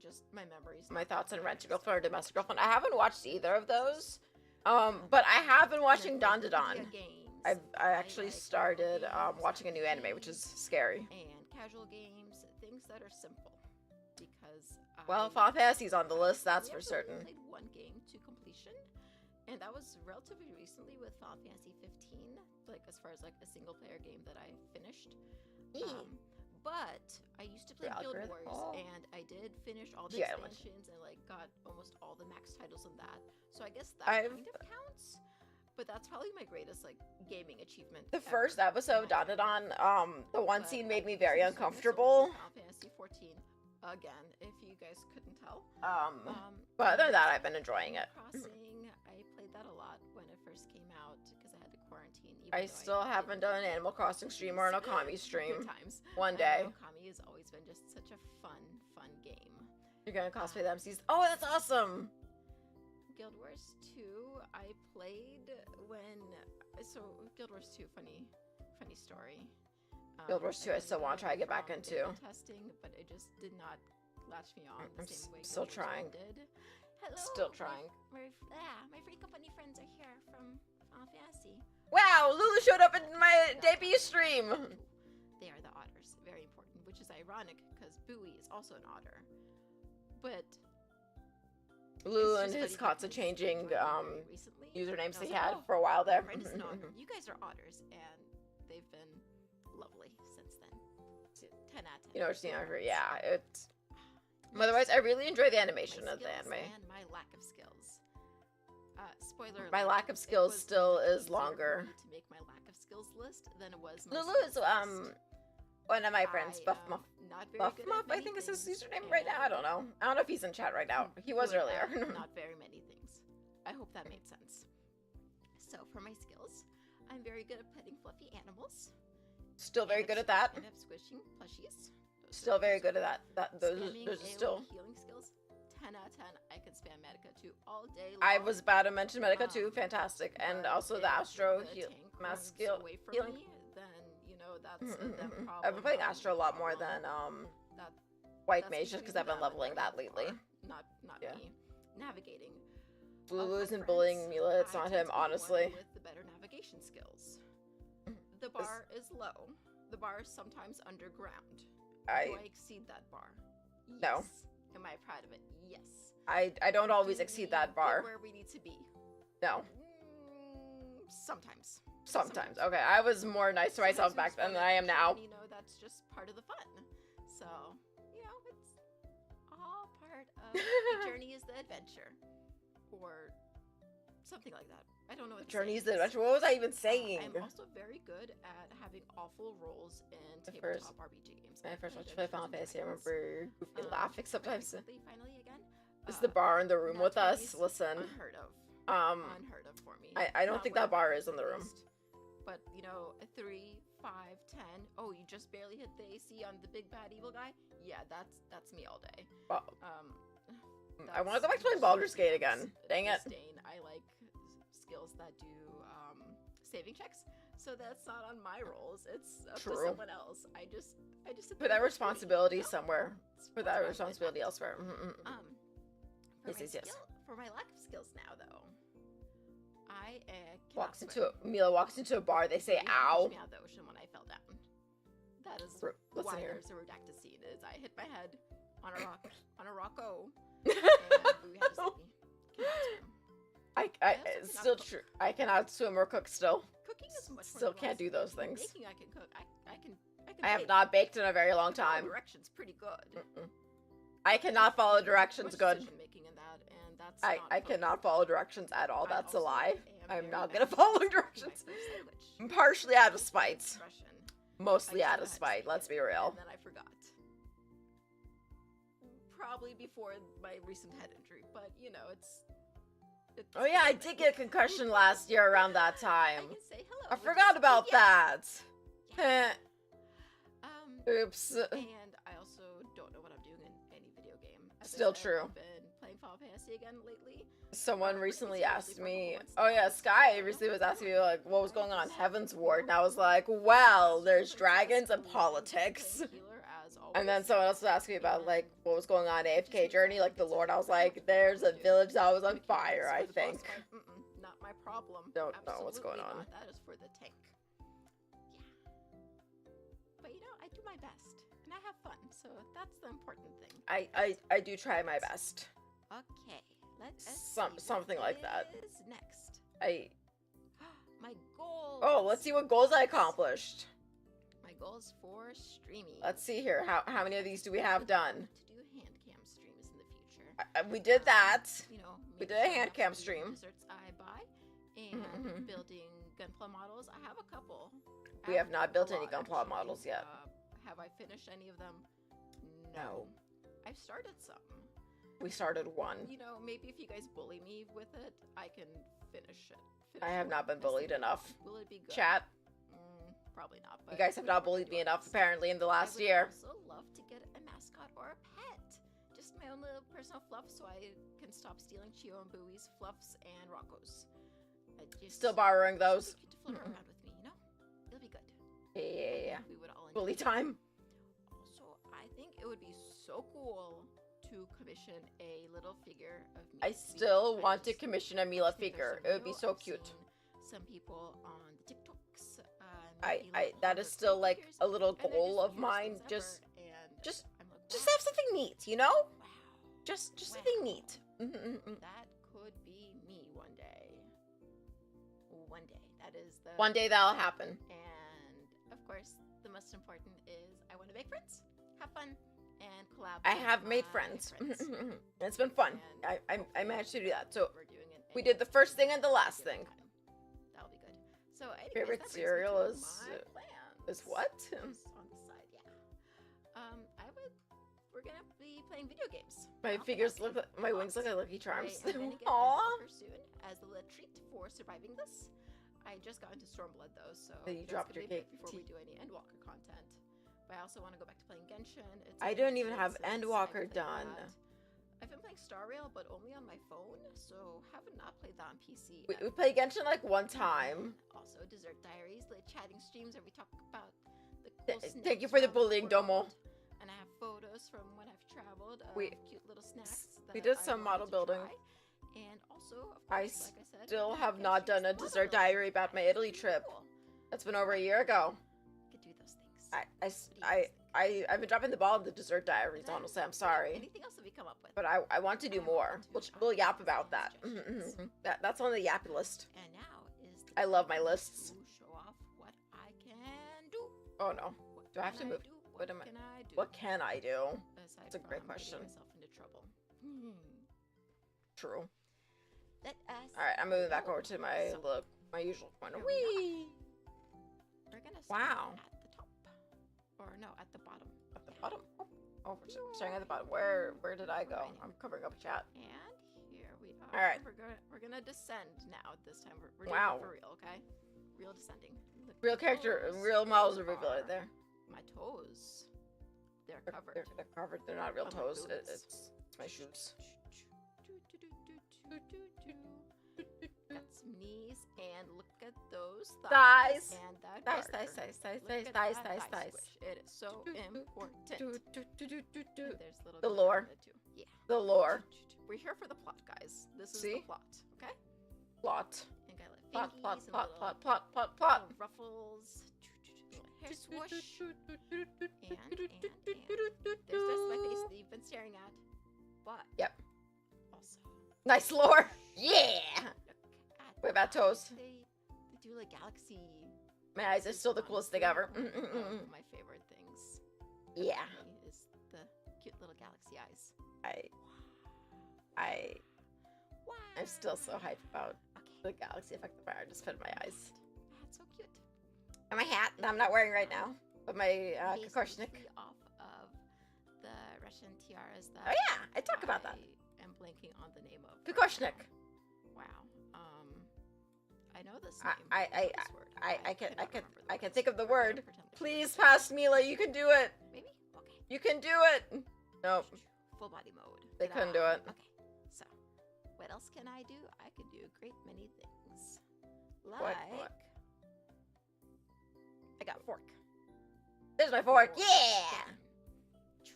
Just my memories. My thoughts on Rent a Girlfriend or Domestic Girlfriend. I haven't watched either of those, but I have been watching Don to Don. I actually like started games, watching a new anime, which is scary. and casual games, things that are simple. Because Well, I Final Fantasy's on the list, that's only for ever really certain. played one game to completion, and that was relatively recently with Final Fantasy 15. Like as far as like a single player game that I finished. But I used to play The Guild algorithm. Wars, and I did finish all the Yeah, I went- expansions and like got almost all the max titles in that. So I guess that I've- kind of counts. But that's probably my greatest like gaming achievement. The ever, first in episode, my Don to opinion. Don, the one But scene I made me used very to be so miserable uncomfortable. with Final Fantasy 14. again, if you guys couldn't tell. But other than that, I've been enjoying it. Crossing, I played that a lot when it first came out because I had to quarantine. I still haven't done an Animal Crossing stream or an Okami stream. Good times. One day. Okami has always been just such a fun game. You're gonna cosplay the MCs? Oh, that's awesome! Guild Wars 2, I played when... So, Guild Wars 2, funny story. Guild Wars 2 I still want to try to get back into. Testing, but it just did not latch me on the same way still Guild Wars trying. 1 did. Hello, Still trying. My free company friends are here from Final Fantasy. Wow, Lulu showed up in my debut stream! They are the otters, very important, which is ironic because Buoy is also an otter. But Lulu and his constant changing recently, usernames I was they like, had "Oh, for a while there. my friend is an otter. You guys are otters, and they've been lovely since then. 10 out of 10. You know what you're seeing? Yeah, it's... Otherwise, I really enjoy the animation My of the skills anime. and my lack of skills. Spoiler My alert, lack of it skills was still much is easier for longer. me to make my lack of skills list than it was my Lulu is, skills list. one of my friends, I Buff am Muff. not very Buff good Muff, at I many think is his things, username right now. I don't know. I don't know if he's in chat right now. He was good earlier. at not very many things. I hope that made sense. So for my skills, I'm very good at petting fluffy animals. Still very good at that. And at squishing plushies. Still very good at that. Those Spamming are AoE still... healing skills. 10 out of 10. I can spam Medica 2 all day long. I was about to mention Medica too. Fantastic. And But also the if Astro the tank Mass runs skill away from healing. me, then you know that's a them problem. I've been playing not Astro a me lot more problem. than That- White that's Mage just because between I've been them and leveling their that lately. bar, Not Yeah. me. Navigating. Lulu Of my isn't bullying friends, Mila. It's I not tend him, to be one honestly. With the better navigation skills. The bar is low. The bar is sometimes underground. Do I exceed that bar? No. Yes. Am I proud of it? Yes. I don't always Do exceed we that get bar. where we need to be? No. Sometimes. Sometimes. Okay, I was more nice to myself back then than I am now. You know, that's just part of the fun. So, you know, it's all part of the journey is the adventure. Or something like that. I don't know what the Journey's saying the is. adventure. What was I even saying? I'm also very good at having awful roles in The tabletop RPG games. When I first played watched play Dungeons Final and Fantasy, I Dragons, remember goofy laughing sometimes. Finally again. Is the bar in the room Nat with us? 20s, Listen. Unheard of. Um, Unheard of for me. I don't Not think what that I bar is in the room. list. But, you know, a 3, 5, 10. Oh, you just barely hit the AC on the big bad evil guy? Yeah, that's me all day. Well, I want to That's go back to playing usually Baldur's Gate that's again. Dang it. disdain. I like skills that do saving checks. So that's not on my rolls. It's up to True. someone else. I just Put that responsibility No, somewhere. it's Put that what I did. responsibility elsewhere. For Yes, yes. for my lack of skills now, though, I Walks cannot into swim. Mila walks into a bar. They say, Somebody "Ow." pushed me out of the ocean when I fell down. That is Listen why here. there's a redacted scene. Is I hit my head on a rock on a rocko, and we had to save me. Cannot swim. I also cannot it's still cook. true. I cannot swim or cook still. Cooking is much more Still can't do those nuanced. things. Baking, I can cook. I can. I have bake. not baked in a very long Follow time. Directions pretty good. I cannot follow directions Much good. decision making in that, and that's I not cannot fun. follow directions at all. I That's a also lie. am I'm very not bad gonna at follow speaking my directions. first language. Partially out of spite. Expression. Mostly I out just of had to spite. speak Let's it, be real. And then I forgot. Probably before my recent head injury, but you know, it's Oh yeah, I did get a concussion last year around that I time. can say hello. I which forgot is- about yeah. that. Yeah. Oops. And I also don't know what I'm doing in any video game. As I Still said, true. I've been playing Final Fantasy again lately. Someone recently asked seriously me, from oh yeah, Sky recently was asking me like what was going on Heaven's Ward, and I was like, well, there's dragons and politics. And then someone else was asking me about like what was going on AFK Journey, like the Lord. I was like, there's a village that was on fire, I think. Not my problem. Don't know what's going Absolutely on. not. That is for the tank. Yeah. But you know, I do my best and I have fun, so that's the important thing. I do try my best. Okay, let's Something like that. Is next. My goal. Oh, let's see what goals I accomplished. My goals for streaming. Let's see here. How many of these do we have done? To do hand cam streams in the future. We did that. You know, We make did a sure hand I cam have the stream. Desserts I buy and Mhm. building gunpla models. I have a couple. We have not built a any lot, gunpla actually. models yet. Have I finished any of them? No. I've started some. We started one. You know, maybe if you guys bully me with it, I can finish it. I have not been bullied enough. Will it be good? Chat. Probably not. But You guys have not bullied me enough, apparently, in the last I would year. also love to get a mascot or a pet. Just my own little personal fluff so I can stop stealing Chiyo and Buoy's fluffs and Rocco's. Still borrowing those. To float around with me, you know? It'll be good. Yeah. We would all enjoy Bully it. time. Also, I think it would be so cool to commission a little figure of me. I still want to commission a Mila figure. It would be so cute. Some people on the TikToks. That is still like a little goal of mine. Just have something neat, you know? Wow. Just something neat. That could be me one day. One day. That is the One day that'll happen. And of course, the most important is I want to make friends, have fun, and collab. I with have made my friends. It's been fun. And I managed to do that. So we're doing it. we did the first thing and the last thing. That'll be good. So anyways, Favorite that brings me cereal to is my plans. is what? Just on the side, yeah. We're gonna be playing video games. My Now, figures that's look like, my wings look like Lucky I Charms. am gonna get a Aww. walker soon as a little treat for surviving this. I just got into Stormblood though, so Then you that's dropped gonna your be a bit cake. before we do any Endwalker content. But I also want to go back to playing Genshin. I been don't even years have since I've Endwalker played done. that. I've been playing Star Rail, but only on my phone, so have not played that on PC. We play Genshin like one time. Also, Dessert Diaries, the chatting streams where we talk about the cool Thank you snacks for the around bullying, Domo. world. And I have photos from when I've traveled of We- cute little snacks. we that did I some wanted model to building. try. And also, of I course, like I said, Still we have not done a Genshin's dessert model building. diary about my Italy trip. Cool. That's been over a year ago. Could do those things. I've been dropping the ball in the dessert diaries, And then, honestly. I'm sorry. Anything else that we come up with? But I want to do more. We'll yap about that. Suggestions. That's on the yappy list. And now is the I love my time lists. to show off what I can do. Oh no. What Do I have to can move? do? What What am I- can I do? What can I do? Aside That's a great from question. getting myself into trouble. True. Let us. Alright, I'm moving back go. over to my So, my usual corner. Here we are. Whee! We're gonna start Wow. at the top, or no, at the bottom. At the bottom. Oh, we're starting at the bottom. Where did I go? I'm covering up chat. And here we are. All right. We're gonna descend now. This time we're doing Wow. it for real, okay? Real descending. The Real character, toes real models are revealed are- right there. My toes. They're They're, covered. they're covered. They're not real by my toes. boots. It's my shoes. Got some knees, and look at those Thighs. and that Thighs, garter. thighs, thighs, Look thighs, at thighs, that thighs, thigh thighs. squish. It is so important. Do. And there's little The bit lore. of it too. Yeah. The lore. We're here for the plot, guys. This is See? the plot, okay? Plot. And got like Plot, fingies plot, and plot, little- plot, plot, plot, plot. little ruffles, little hair swoosh, and there's just my face that you've been staring at. But Yep. also Nice lore. Yeah. look at What about toes? They do like galaxy. My eyes are still the coolest thing ever. One of my favorite things. Yeah. definitely is the cute little galaxy eyes. Wow. I'm still so hyped about Okay. the galaxy effect of fire just fit in my eyes. That's so cute. And my hat that I'm not wearing right now, but my Based kokoshnik. loosely off of the Russian tiaras that Oh yeah, I talk about that. I am blanking on the name of. Kokoshnik. Wow. I know this I- name. I- know this word. cannot remember the I can words. think of the We're gonna word. pretend like Please we- pass Mila, you can do it. Maybe? Okay. You can do it. Nope. Full body mode. They couldn't do it. Okay. So, what else can I do? I can do a great many things. Like. What? I got a fork. There's my fork. Yeah.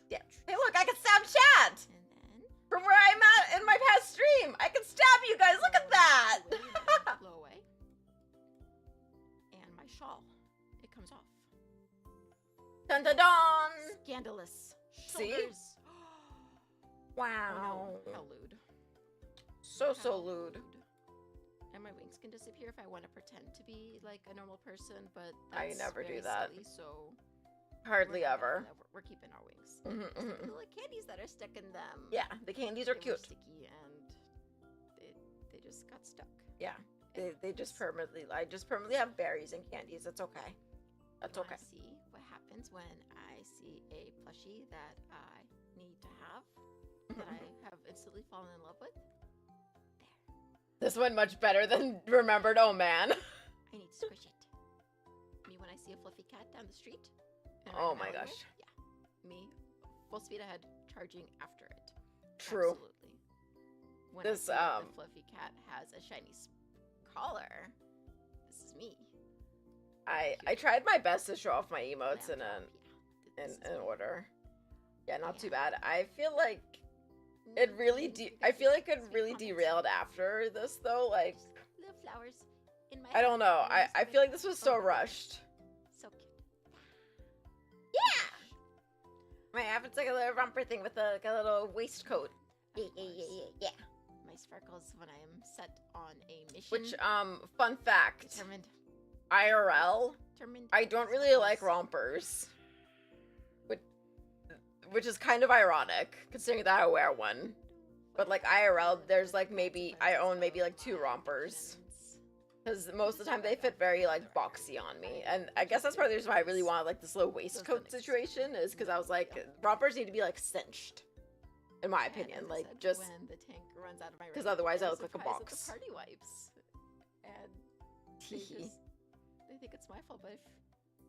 Yeah. Hey, look, I can stab chat And then. from where I'm at in my past stream. I can stab you guys. Look at that. Blow away. And my shawl. It comes off. Dun dun dun. Scandalous. See? Shoulders. Wow. Oh no, how lewd. So How lewd. And my wings can disappear if I want to pretend to be like a normal person, but I that's never do very that. silly, so Hardly we're not ever. gonna do that. We're keeping our wings. Mhm, Just mhm. the little candies that are stuck in them. Yeah, the candies are They were cute. sticky and they just got stuck. Yeah, they just permanently. I just permanently have berries and candies. It's okay. That's wanna okay. see what happens when I see a plushie that I need to have, that I have instantly fallen in love with. There. This one much better than remembered. Oh man. I need to squish it. Me when I see a fluffy cat down the street. in a Oh random my alleyway, gosh. Yeah. Me, full speed ahead, charging after it. True. Absolutely. When This, I see that the fluffy cat has a shiny collar, this is me. I tried my best to show off my emotes Lamb in chop, yeah. in This is me. order. Yeah, not too Yeah. bad. I feel like it really You I guys feel like it sweet really comments. derailed after this though. Like Just little flowers in my I don't hand, know. and I just feel like, like this was so oh, rushed. So cute. Yeah. My outfit's like a little romper thing with a little waistcoat. Of course. My sparkles when I am set on a mission. Which fun fact, Determined. IRL, Determined. I don't really like sparkles. rompers. Which is kind of ironic considering that I wear one. But like IRL, there's like maybe I own maybe like 2 rompers. Because most of the time they fit very like boxy on me, and I guess that's part of the reason why I really wanted like this little waistcoat situation is because I was like rompers need to be like cinched, in my And opinion, as I like said, just when the tank runs out of my 'cause room, otherwise I I'm look like a surprised at box. The party wipes, and they think it's my fault. But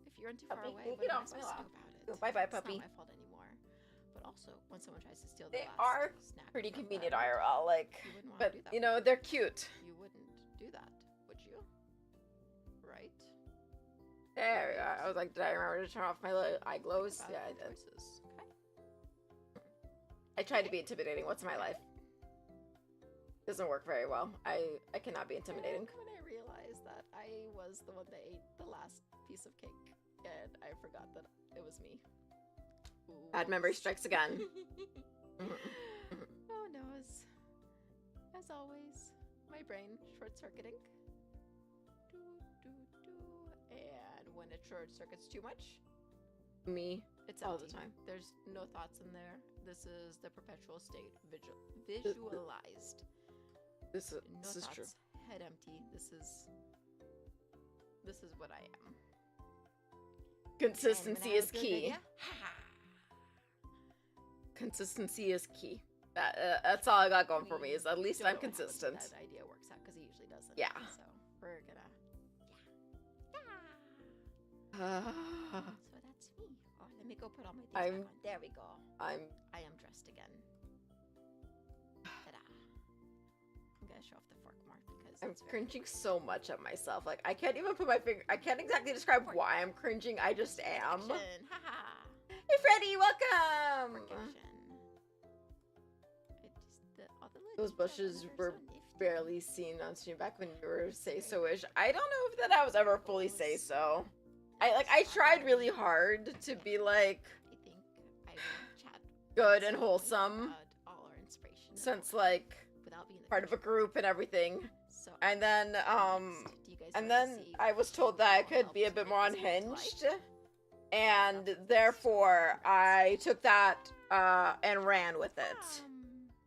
if you're too far Puppy, away, can you what get am I off my supposed to lap? do about it? Bye bye, It's puppy. not my fault anymore. But also, when someone tries to steal the They last are snack pretty from convenient them, IRL, like, you wouldn't want but to do that. you know they're cute. You wouldn't do that, would you? Right? There we go. I was like, did I remember to turn off my little eye glows? Think Yeah, I about did. the choices, okay? I tried to be intimidating. What's my life? Doesn't work very well. I cannot be intimidating. When I realized that I was the one that ate the last piece of cake, and I forgot that it was me. Bad memory Whoops. strikes again. Oh no, as always, my brain short-circuiting. And when it short-circuits too much, Me. it's All the empty. time. There's no thoughts in there. This is the perpetual state visualized. This is No this is thoughts, true. head empty. This is what I am. Consistency And when I is have a good key. idea, Consistency is key. That's all I got going for me. we Is at least don't I'm know how consistent. That idea works out because it usually doesn't. Yeah. So we're gonna. I'm So that's me. Oh, let me go put all my things back on. There we go. I am dressed again. Ta-da. I'm gonna show off the fork more because it's very cringing so much at myself. Like I can't even put my finger. I can't exactly describe why I'm cringing. I just am. Perfection. Haha. Hey Freddie, welcome. Perfection. All the little Those details bushes on it are were so nifty. barely seen on stream back when you were say so-ish. I don't know if that I was ever fully say so. I tried really hard to be like I think I will chat good at and some point wholesome about all our inspiration and since all like without being the part of a group and everything. So And then next, do you guys and wanna then see I was told that I what could be a helped bit make more this come to life? unhinged. And therefore I took that and ran with it.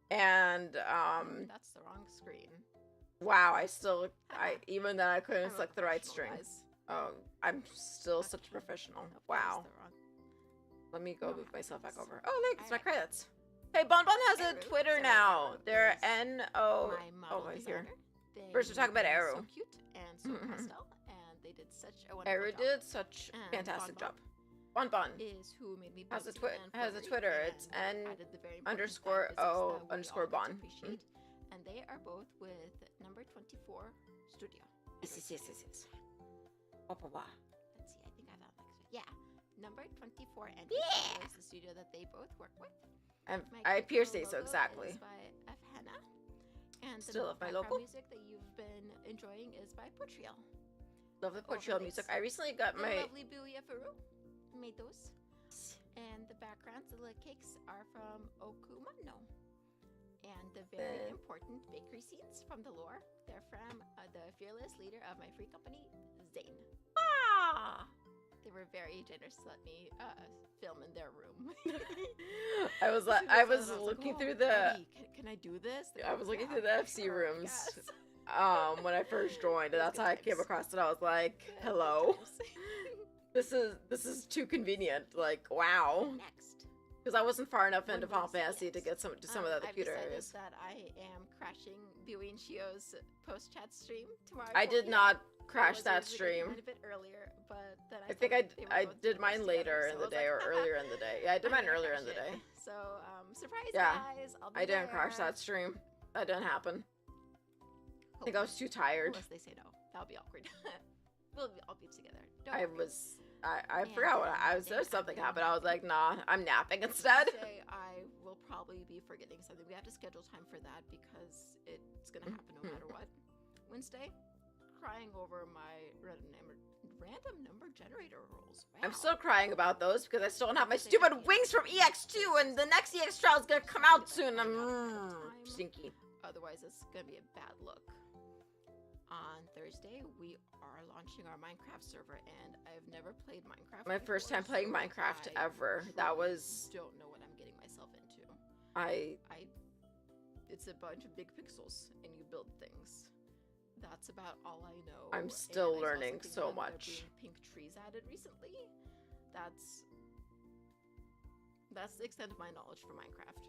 And that's the wrong screen. wow, even though I couldn't I'm a select the right professional, string. guys. Oh, I'm still such a Okay. professional. Nope, that Wow. was the wrong- Let me go No move myself back happens. over. Oh, look, it's my Alright. credits. Hey, Bonbon has a Aru, Twitter so now. Aru They're is N-O... My model right designer. here. They First we're talking about are Aru. So cute and so Mhm. pastel, and they did such a wonderful Eru job. did such And fantastic Bonbon job. Bonbon. Is who made me Has a bouncy and has a fluttery Twitter. and It's N added the very important underscore physics O that we underscore all Bon. need to appreciate. And they are both with number 24 Studio. Yes. Wah. Let's see, I think I found next. Yeah, number 24 and Yeah. is the studio that they both work with. I My appear cute to say little so logo exactly. Is by F. Hannah. And Still the love my background logo. music that you've been enjoying is by Portugal. Love the Portugal music. I recently got The my... lovely Buoy Afuru made those. And the backgrounds, the little cakes are from Okumano. And the very important bakery scenes from the lore, they're from the fearless leader of my free company, Zane. Ah! They were very generous to let me film in their room. I was looking "Oh, through the... Daddy, can I do this? They're I like, was looking "Yeah, through the for FC sure, rooms yes." when I first joined, and Those that's good how I came times. across it. I was like, Good hello. times. This is too convenient. Like, wow. Next. Because I wasn't far enough into One Final would say Fantasy to yes. get some to some of the other I've cute decided areas. that I am crashing Buoy and Chiyo's post chat stream tomorrow. I at 4 did p.m. not I crash was that originally stream. going a bit earlier, but then I think thought they were I both did doing this mine later together, in so I the was day like, or earlier in the day. Yeah, I did I'm mine gonna earlier crash in the it. day. So, surprise, Yeah. guys! I'll be I didn't there. crash that stream. That didn't happen. I think I was too tired. Unless they say no, that'll be awkward. We'll all be together. Don't I worry. was. I And forgot what I was. then There's something after happened. I was napping. like, nah, I'm napping instead. Say I will probably be forgetting something. We have to schedule time for that because it's gonna happen no matter what. Wednesday, crying over my random number generator rules. Wow. I'm still crying about those because I still don't have my They stupid should be wings from EX2, and the next EX trial is gonna come out soon. I'm stinky. Otherwise, it's gonna be a bad look. On Thursday, we are launching our Minecraft server, and I've never played Minecraft. My first before, time playing so Minecraft I ever. That truly was. don't know what I'm getting myself into. It's a bunch of big pixels, and you build things. That's about all I know. I'm and still I saw learning something so about there much. being pink trees added recently. That's the extent of my knowledge for Minecraft.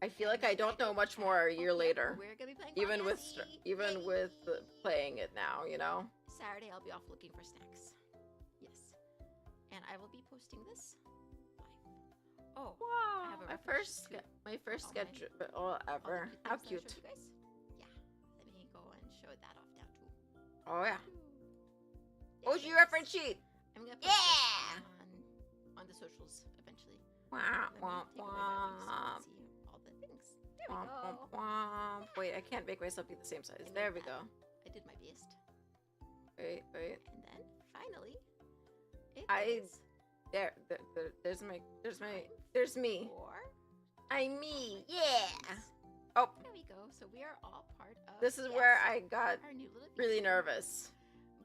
I feel like I don't know much more a year later. We're gonna be playing Even with Yay! playing it now, you know. Saturday, I'll be off looking for snacks. Yes, and I will be posting this live. Oh, I have a My reference first to my first all my- schedule all the ever. cute How things that I cute. showed you guys. Yeah, let me go and show that off now too. Oh yeah. Yeah, OG yes. reference sheet. I'm gonna post Yeah! this on the socials eventually. Wah, Let me wah, take away my wings so you wah. can see all the things. There we Womp, go. womp, womp. Wait, I can't make myself be the same size. I There made we go. that. I did my best. Wait. And then finally, it I- is There's me. time for I'm me. Yeah. Oh, There we go. So we are all part of. this is where Cieste, I got our new little really beacon. nervous.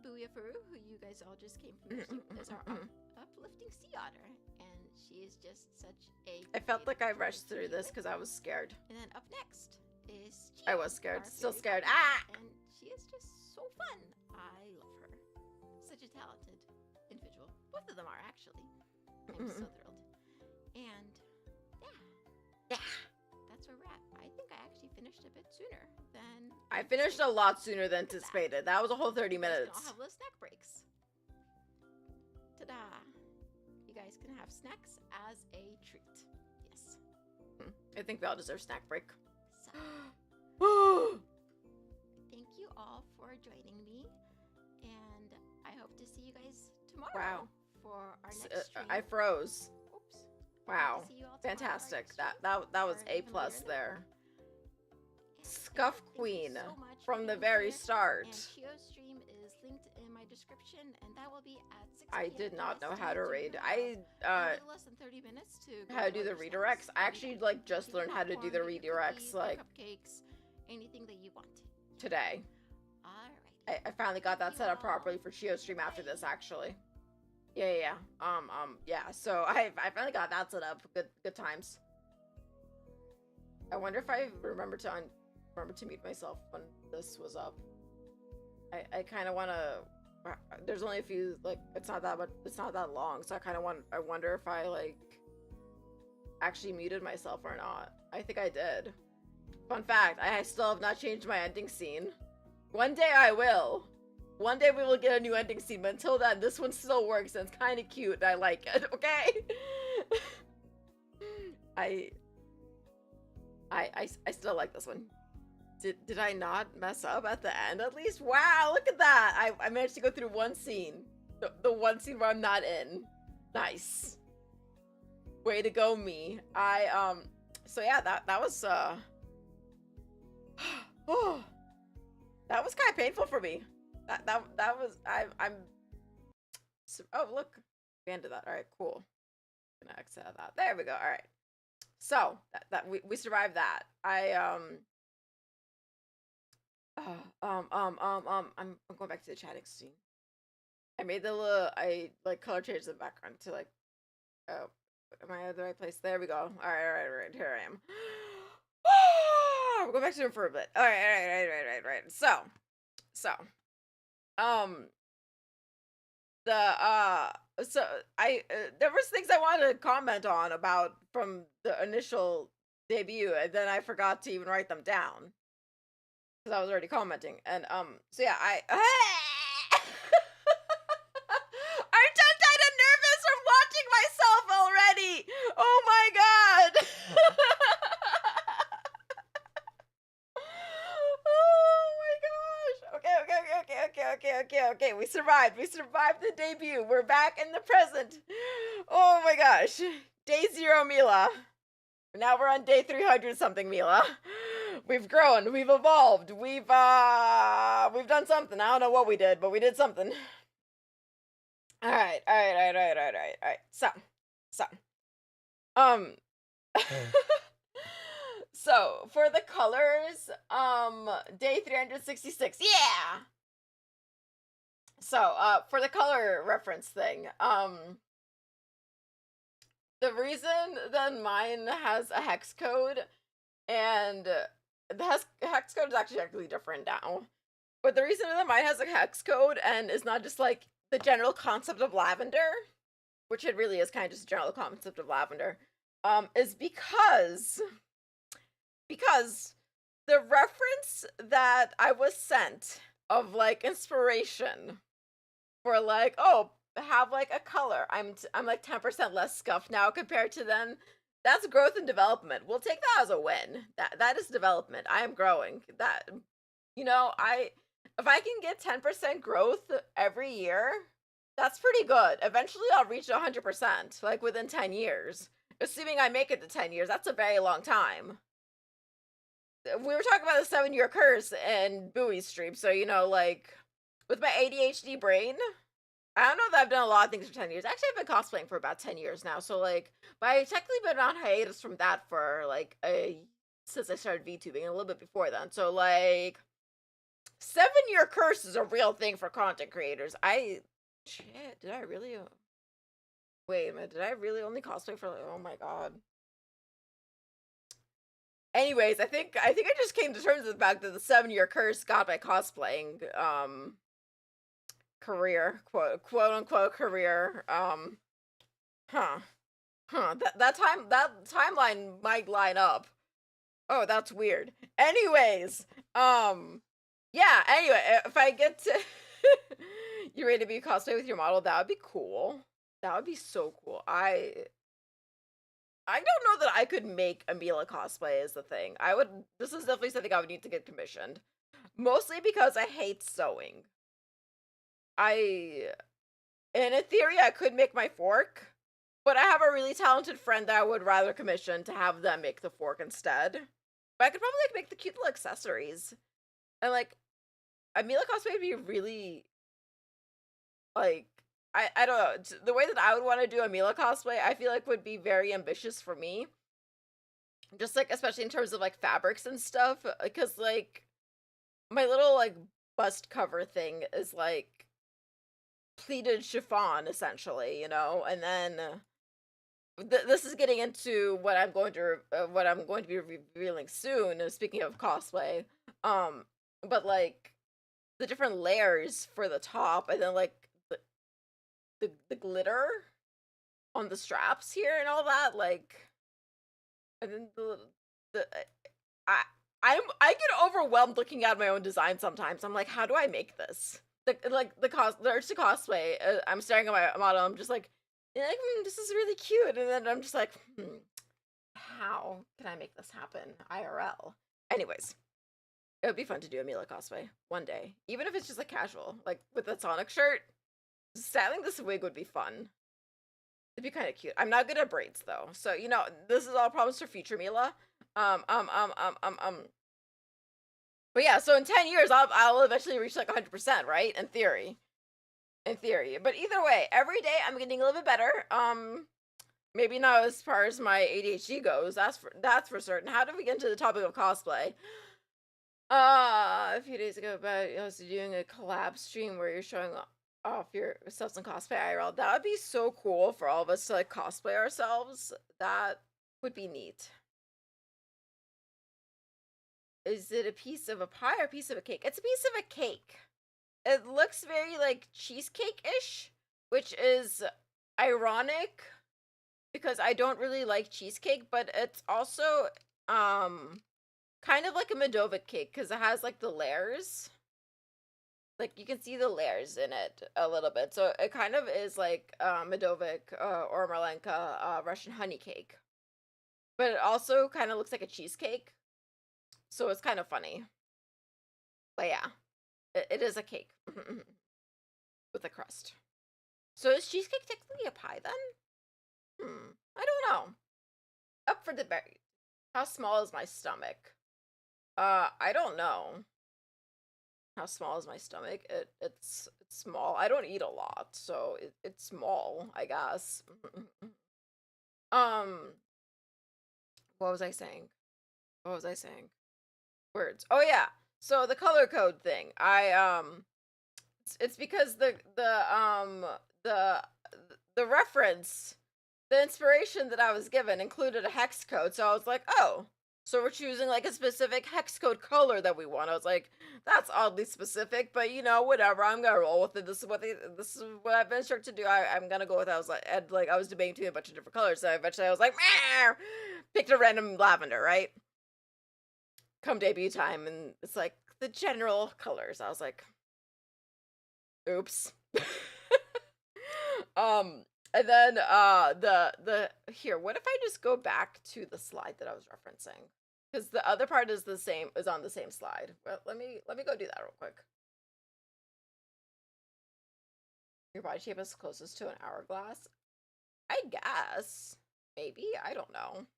Buoy Afuru, who you guys all just came from, is our uplifting sea otter, and she is just such a. I felt like I great rushed joy to through be this with. because I was scared. And then up next is I Chiyo, was scared. our Still fairy scared. godmother, and she is just so fun. I love her. Such a talented individual. Both of them are actually. I'm so thrilled. And yeah, that's where we're at. I think I actually finished a bit sooner than I finished a lot sooner than anticipated. That was a whole 30 You guys can minutes. all have little snack breaks. Ta-da! You guys can have snacks as a treat. Yes. I think we all deserve snack break. So, thank you all for joining me, and I hope to see you guys tomorrow Wow. for our next stream. I froze. Oops. Wow. Hope to see you all tomorrow for our Fantastic. next That stream. was Or A even plus later in the there. week. And Scuff thank you Queen so much for from the being very here. start. And Chiyo's stream is linked in my description, and that will be at 6 I p.m. did not know EST how to tomorrow. raid. A little less than 30 minutes to go How to do through the all your redirects. snacks. I actually like just Get your learned how to do popcorn, the get your redirects cookies, like your cupcakes, anything that you want. today. All right. I finally got that Thank set you up properly all. for Chiyo's stream after this Bye. actually. Yeah. Yeah. So I finally got that set up. Good times. I wonder if I remember to mute myself when this was up. I kind of want to. There's only a few, like, it's not that long, so I wonder if I like actually muted myself or not. I think I did. Fun fact, I still have not changed my ending scene. One day I will. One day we will get a new ending scene, but until then, this one still works and it's kind of cute and I like it, okay? I still like this one. Did I not mess up at the end at least? Wow, look at that! I managed to go through one scene. The one scene where I'm not in. Nice. Way to go, me. So yeah, that was oh, that was kind of painful for me. That was I'm oh look, we ended that. All right, cool. Gonna exit out that. There we go. All right. So that we survived that. I'm going back to the chatting scene. I made I color changed the background to like, oh, am I at the right place? There we go. All right. Here I am. We'll go back to the room for a bit. All right. So, so I there was things I wanted to comment on about from the initial debut, and then I forgot to even write them down because I was already commenting. And so yeah, I I'm so kind of nervous from watching myself already. Oh my god. Oh my gosh. Okay. We survived. We survived the debut. We're back in the present. Oh my gosh. Day 0, Mila. Now we're on day 300 something, Mila. We've grown. We've evolved. We've done something. I don't know what we did, but we did something. All right. So, um, so for the colors, day 366. Yeah. So, for the color reference thing, the reason that mine has a hex code, and the hex code is actually different now, but the reason that mine has a hex code and is not just like the general concept of lavender, which it really is kind of just a general concept of lavender, is because the reference that I was sent of like inspiration for like, oh, have like a color. I'm like 10% less scuffed now compared to then. That's growth and development. We'll take that as a win. That is development. I am growing. That, you know, if I can get 10% growth every year, that's pretty good. Eventually I'll reach 100%, like within 10 years. Assuming I make it to 10 years, that's a very long time. We were talking about the 7-year curse in Buoy stream, so you know, like with my ADHD brain, I don't know that I've done a lot of things for 10 years. Actually, I've been cosplaying for about 10 years now, so like, but I've technically been on hiatus from that for like since I started VTubing, a little bit before then. So like, 7-year curse is a real thing for content creators. Shit, did I really? Wait a minute, did I really only cosplay for like? Oh my god. Anyways, I think I just came to terms with the fact that the 7-year curse got my cosplaying career, quote unquote career. That timeline might line up. Oh, that's weird. Anyways, yeah, anyway, if I get to you ready to be cosplay with your model, that would be cool. That would be so cool. I don't know that I could make a Mila cosplay is the thing. This is definitely something I would need to get commissioned. Mostly because I hate sewing. In a theory, I could make my fork, but I have a really talented friend that I would rather commission to have them make the fork instead. But I could probably like make the cute little accessories. And like, a Mila cosplay would be really, like, I don't know, the way that I would want to do a Mila cosplay, I feel like would be very ambitious for me. Just like, especially in terms of like fabrics and stuff, because like, my little like bust cover thing is like pleated chiffon essentially, you know, and then this is getting into what I'm going to be revealing soon. Speaking of cosplay, but like the different layers for the top, and then like the glitter on the straps here and all that, like, and then the I get overwhelmed looking at my own design sometimes. I'm like, how do I make this? The urge to cosplay. I'm staring at my model. I'm just like, this is really cute, and then I'm just like, how can I make this happen IRL? Anyways, it would be fun to do a Mila cosplay one day, even if it's just like casual, like with a Sonic shirt. Styling this wig would be fun. It'd be kind of cute. I'm not good at braids though, so you know, this is all problems for future Mila. But yeah, so in 10 years, I'll eventually reach like 100%, right? In theory. But either way, every day I'm getting a little bit better. Maybe not as far as my ADHD goes. That's for certain. How did we get into the topic of cosplay? A few days ago, about I was doing a collab stream where you're showing off yourselves in cosplay IRL. That would be so cool for all of us to like cosplay ourselves. That would be neat. Is it a piece of a pie or a piece of a cake? It's a piece of a cake. It looks very like cheesecake-ish, which is ironic because I don't really like cheesecake, but it's also kind of like a Medovic cake because it has like the layers. Like you can see the layers in it a little bit. So it kind of is like Medovic or Marlenka Russian honey cake. But it also kind of looks like a cheesecake. So it's kind of funny. But yeah, it is a cake with a crust. So is cheesecake technically a pie then? I don't know. Up for debate. How small is my stomach? I don't know. How small is my stomach? It's small. I don't eat a lot, so it's small, I guess. What was I saying? What was I saying? Words. Oh yeah. So the color code thing. It's because the reference, the inspiration that I was given included a hex code. So I was like, oh, so we're choosing like a specific hex code color that we want. I was like, that's oddly specific, but you know, whatever. I'm gonna roll with it. This is what I've been instructed to do. I'm gonna go with it. I was like, I was debating between a bunch of different colors. So eventually, I was like, meh! Picked a random lavender, right? Come debut time, and it's like the general colors. I was like, oops. And then the here, what if I just go back to the slide that I was referencing? Because the other part is on the same slide. Well, let me go do that real quick. Your body shape is closest to an hourglass. I guess. Maybe. I don't know.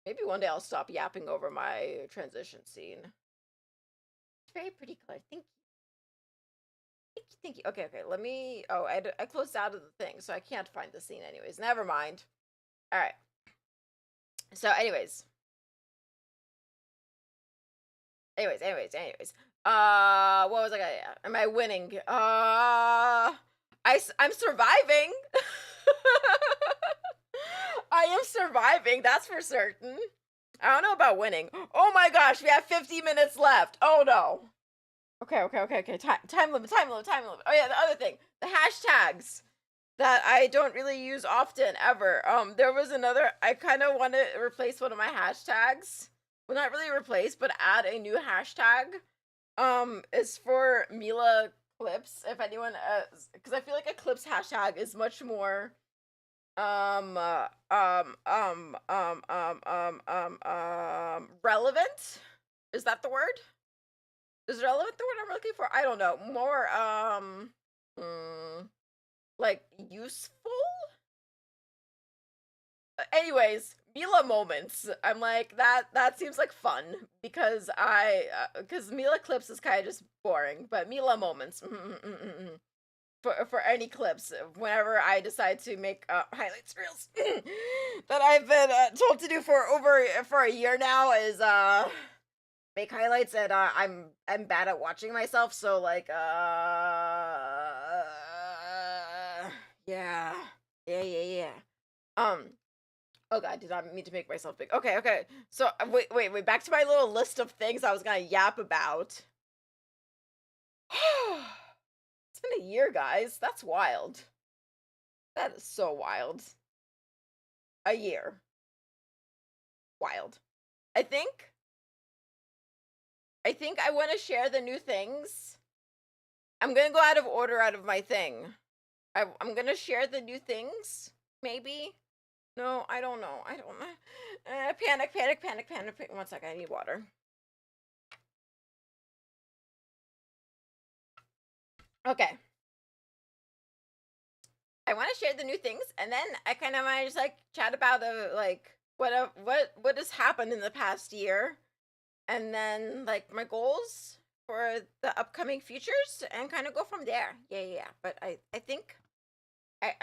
Maybe one day I'll stop yapping over my transition scene. It's very pretty color. Thank you. Thank you. Okay. Let me... Oh, I closed out of the thing, so I can't find the scene anyways. Never mind. All right. So, anyways. What was I gonna... Am I winning? I'm surviving. I am surviving, that's for certain. I don't know about winning. Oh my gosh, we have 50 minutes left. Oh no. Okay. Time limit. Oh yeah, the other thing. The hashtags that I don't really use often, ever. There was another... I kind of want to replace one of my hashtags. Well, not really replace, but add a new hashtag. Is for Mila clips. If anyone... because I feel like a clips hashtag is much more... relevant? Is that the word? Is relevant the word I'm looking for? I don't know. More, like, useful? Anyways, Mila moments. I'm like, that seems like fun, because because Mila clips is kind of just boring, but Mila moments. For any clips, whenever I decide to make highlights reels that I've been told to do for a year now is make highlights, and I'm bad at watching myself, so like yeah. Oh god, did I mean to make myself big? Okay. So wait, back to my little list of things I was gonna yap about. It's been a year, guys. That's wild. That is so wild. A year. Wild. I think I want to share the new things. I'm gonna go out of order out of my thing. I'm gonna share the new things. Maybe. No, I don't know. Panic. 1 second, I need water. Okay. I want to share the new things, and then I kind of might just like chat about like what has happened in the past year, and then like my goals for the upcoming futures, and kind of go from there. Yeah. But I think I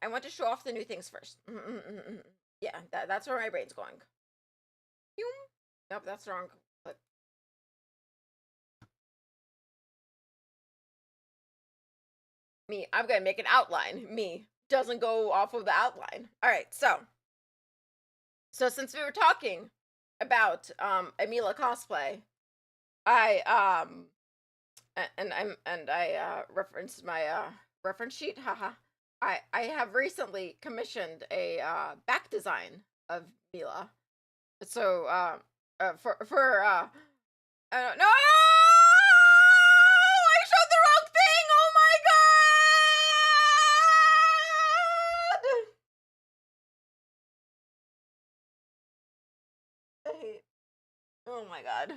want to show off the new things first. Yeah, that's where my brain's going. Nope, that's wrong. Me, I'm gonna make an outline. Me doesn't go off of the outline. All right, so since we were talking about Mila cosplay, I referenced my reference sheet. Haha. I have recently commissioned a back design of Mila. So for no, I showed the wrong thing. Oh my god. Oh my god.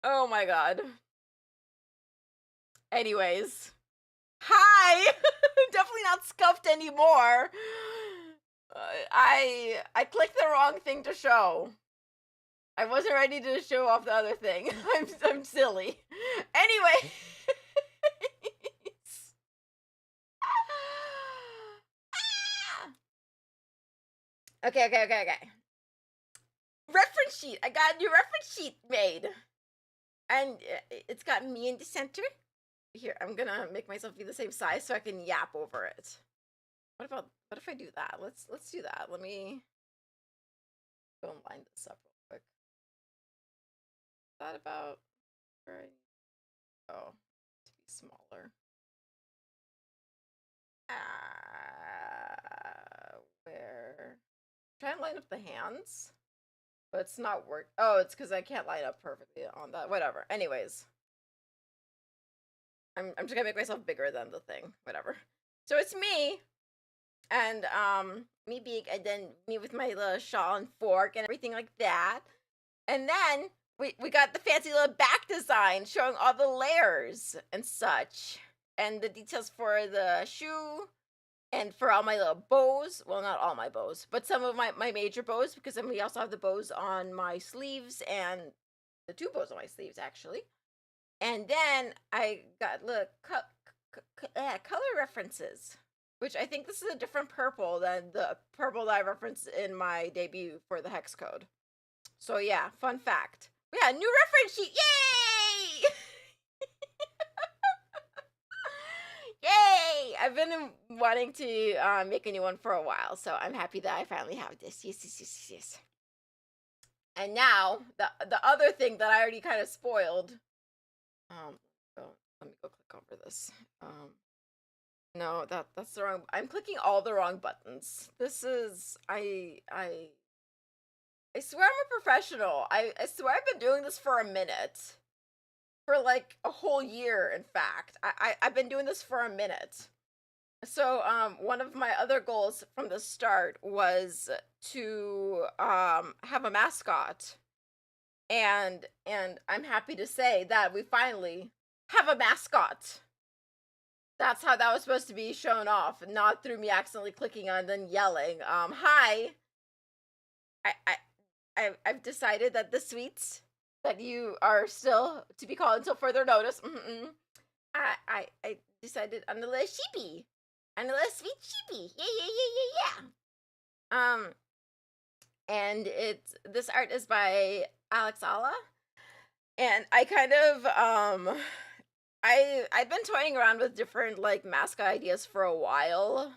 Oh my god. Anyways, hi. Definitely not scuffed anymore. I clicked the wrong thing to show. I wasn't ready to show off the other thing. I'm silly. Anyway. Okay. Reference sheet. I got a new reference sheet made. And it's got me in the center. Here, I'm gonna make myself be the same size so I can yap over it. What if I do that? Let's do that. Let me go and line this up real quick. Is that about right? Oh, to be smaller. Where? Try and line up the hands, but it's not work. Oh, it's because I can't line up perfectly on that. Whatever. Anyways, I'm just gonna make myself bigger than the thing. Whatever. So it's me, and me big, and then me with my little shawl and fork and everything like that, and then we got the fancy little back design showing all the layers and such, and the details for the shoe. And for all my little bows, well, not all my bows, but some of my major bows, because then we also have the bows on my sleeves and the 2 bows on my sleeves, actually. And then I got look color references, which I think this is a different purple than the purple that I referenced in my debut for the hex code. So yeah, fun fact. Yeah, new reference sheet. Yay! Yay! I've been wanting to make a new one for a while, so I'm happy that I finally have this. Yes. And now the other thing that I already kind of spoiled. Let me go click over this. No, that's the wrong. I'm clicking all the wrong buttons. This is I swear I'm a professional. I swear I've been doing this for a minute. For like a whole year, in fact. I've been doing this for a minute. So one of my other goals from the start was to have a mascot. And I'm happy to say that we finally have a mascot. That's how that was supposed to be shown off, not through me accidentally clicking on and then yelling. Hi. I've decided that the sweets that you are still to be called until further notice. I decided on the little sheepy. On the little sweet sheepy. Yeah. And this art is by Alex Alla. And I kind of I've been toying around with different like mascot ideas for a while.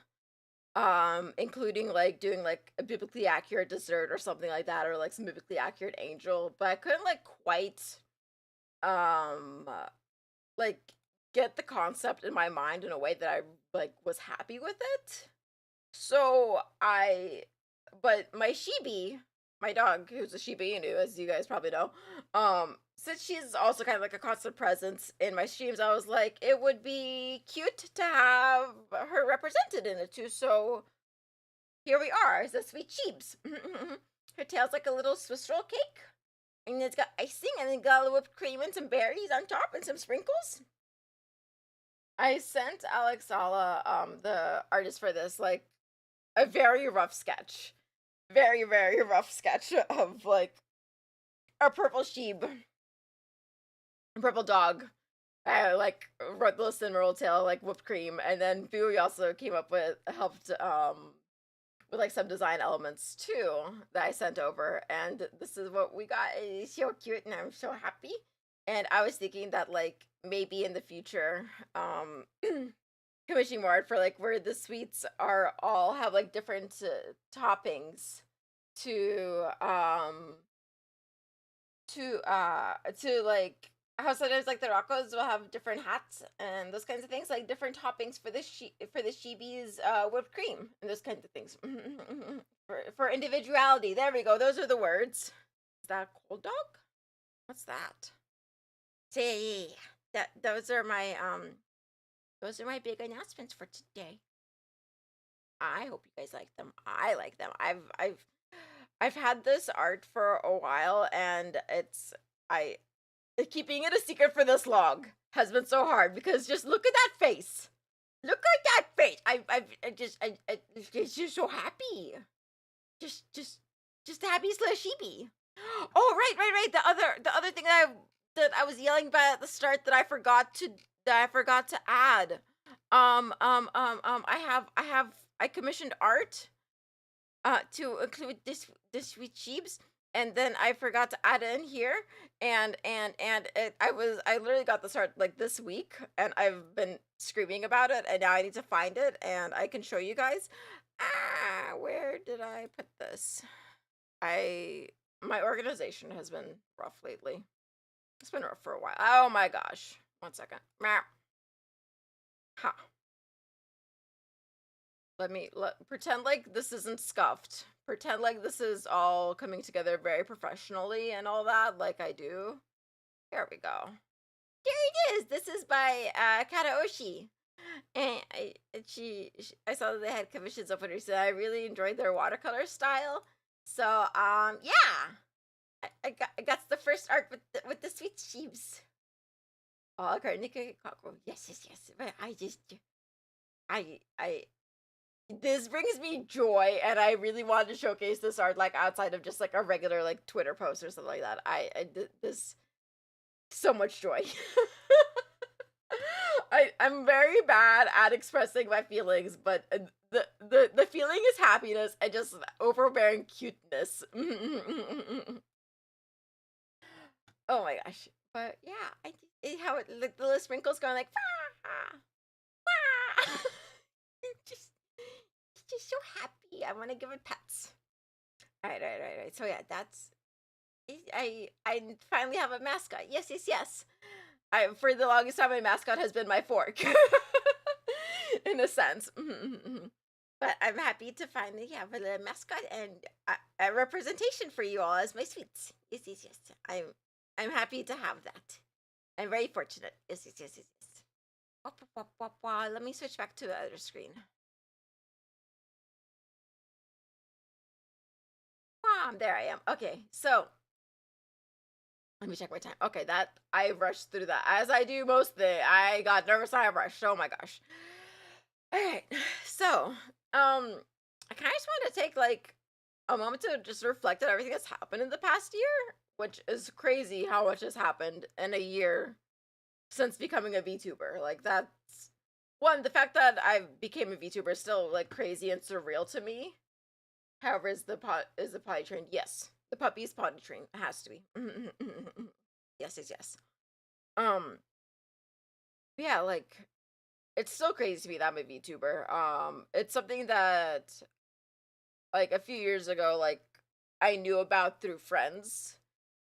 Including like doing like a biblically accurate dessert or something like that, or like some biblically accurate angel, but I couldn't like quite like get the concept in my mind in a way that I like was happy with it. So but my Shibi, my dog, who's a Shiba Inu, as you guys probably know, since she's also kind of like a constant presence in my streams, I was like, it would be cute to have her represented in it too. So here we are, it's a sweet Sheebs. Her tail's like a little Swiss roll cake, and it's got icing, and then got a little whipped cream and some berries on top and some sprinkles. I sent Alex Sala, the artist for this, like a very rough sketch. Very, very rough sketch of like a purple sheep, a purple dog. I like wrote the cinnamon tail, like whipped cream, and then Buoy also came up with helped with like some design elements too that I sent over, and this is what we got. It's so cute, and I'm so happy. And I was thinking that like maybe in the future, commissioning more art for like where the sweets are all have like different toppings to like how sometimes like the Roccos will have different hats and those kinds of things, like different toppings for the Shibi's whipped cream and those kinds of things. For individuality. There we go. Those are the words. Is that a cold dog? What's that? See, those are my big announcements for today. I hope you guys like them. I like them. I've had this art for a while, and keeping it a secret for this long has been so hard because just look at that face. Look at that face. It's just so happy. Just happy / sheepy. Oh, right. The other thing that I was yelling about at the start that I forgot to add. I commissioned art to include this sweet sheeps, and then I forgot to add it in here, and I literally got this art like this week, and I've been screaming about it, and now I need to find it, and I can show you guys. Where did I put this? My organization has been rough lately. It's been rough for a while. Oh my gosh. 1 second. Ha. Pretend like this isn't scuffed. Pretend like this is all coming together very professionally and all that, like I do. Here we go. There it is. This is by Kataoshi. And I saw that they had commissions open, so I really enjoyed their watercolor style. So yeah, I got the first art with the sweet sheeps. Oh, okay, yes. But this brings me joy, and I really wanted to showcase this art like outside of just like a regular like Twitter post or something like that. I did this so much joy. I'm very bad at expressing my feelings, but the feeling is happiness and just overbearing cuteness. Oh my gosh. But yeah, how like the little sprinkles going like just so happy. I want to give it pets. All right. So yeah, that's I finally have a mascot. Yes. For the longest time, my mascot has been my fork, in a sense. But I'm happy to finally have a little mascot and a representation for you all as my sweets. Yes. I'm happy to have that. I'm very fortunate. Yes. Let me switch back to the other screen. There I am. Okay, so let me check my time. Okay, that I rushed through that as I do most things. I got nervous. I rushed. Oh my gosh. All right, so I kind of just want to take like a moment to just reflect on everything that's happened in the past year, which is crazy how much has happened in a year since becoming a VTuber. Like that's one. The fact that I became a VTuber is still like crazy and surreal to me. However, is the potty trained? Yes, the puppy's potty trained. It has to be. Yes. Yeah, like it's still crazy to me that I'm a VTuber. It's something that like a few years ago, like I knew about through friends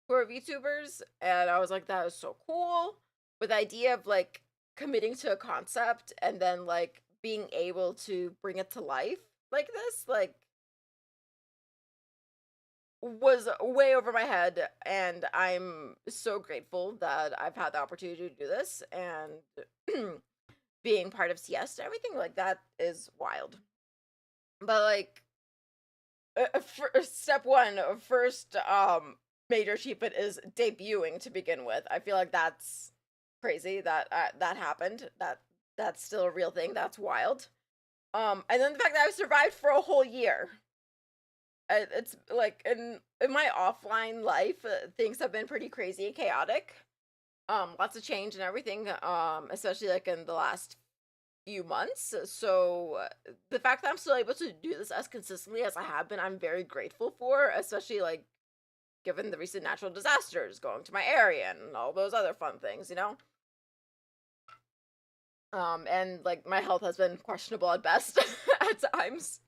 who are VTubers, and I was like, that is so cool. With the idea of like committing to a concept and then like being able to bring it to life like this, like was way over my head, and I'm so grateful that I've had the opportunity to do this, and being part of Cieste, everything like that is wild. But like step one, first major achievement is debuting to begin with. I feel like that's crazy that that happened. That's still a real thing. That's wild. And then the fact that I survived for a whole year. It's like in my offline life, things have been pretty crazy and chaotic. Lots of change and everything. Especially like in the last few months. So the fact that I'm still able to do this as consistently as I have been, I'm very grateful for. Especially like given the recent natural disasters going to my area and all those other fun things, you know. And like my health has been questionable at best at times.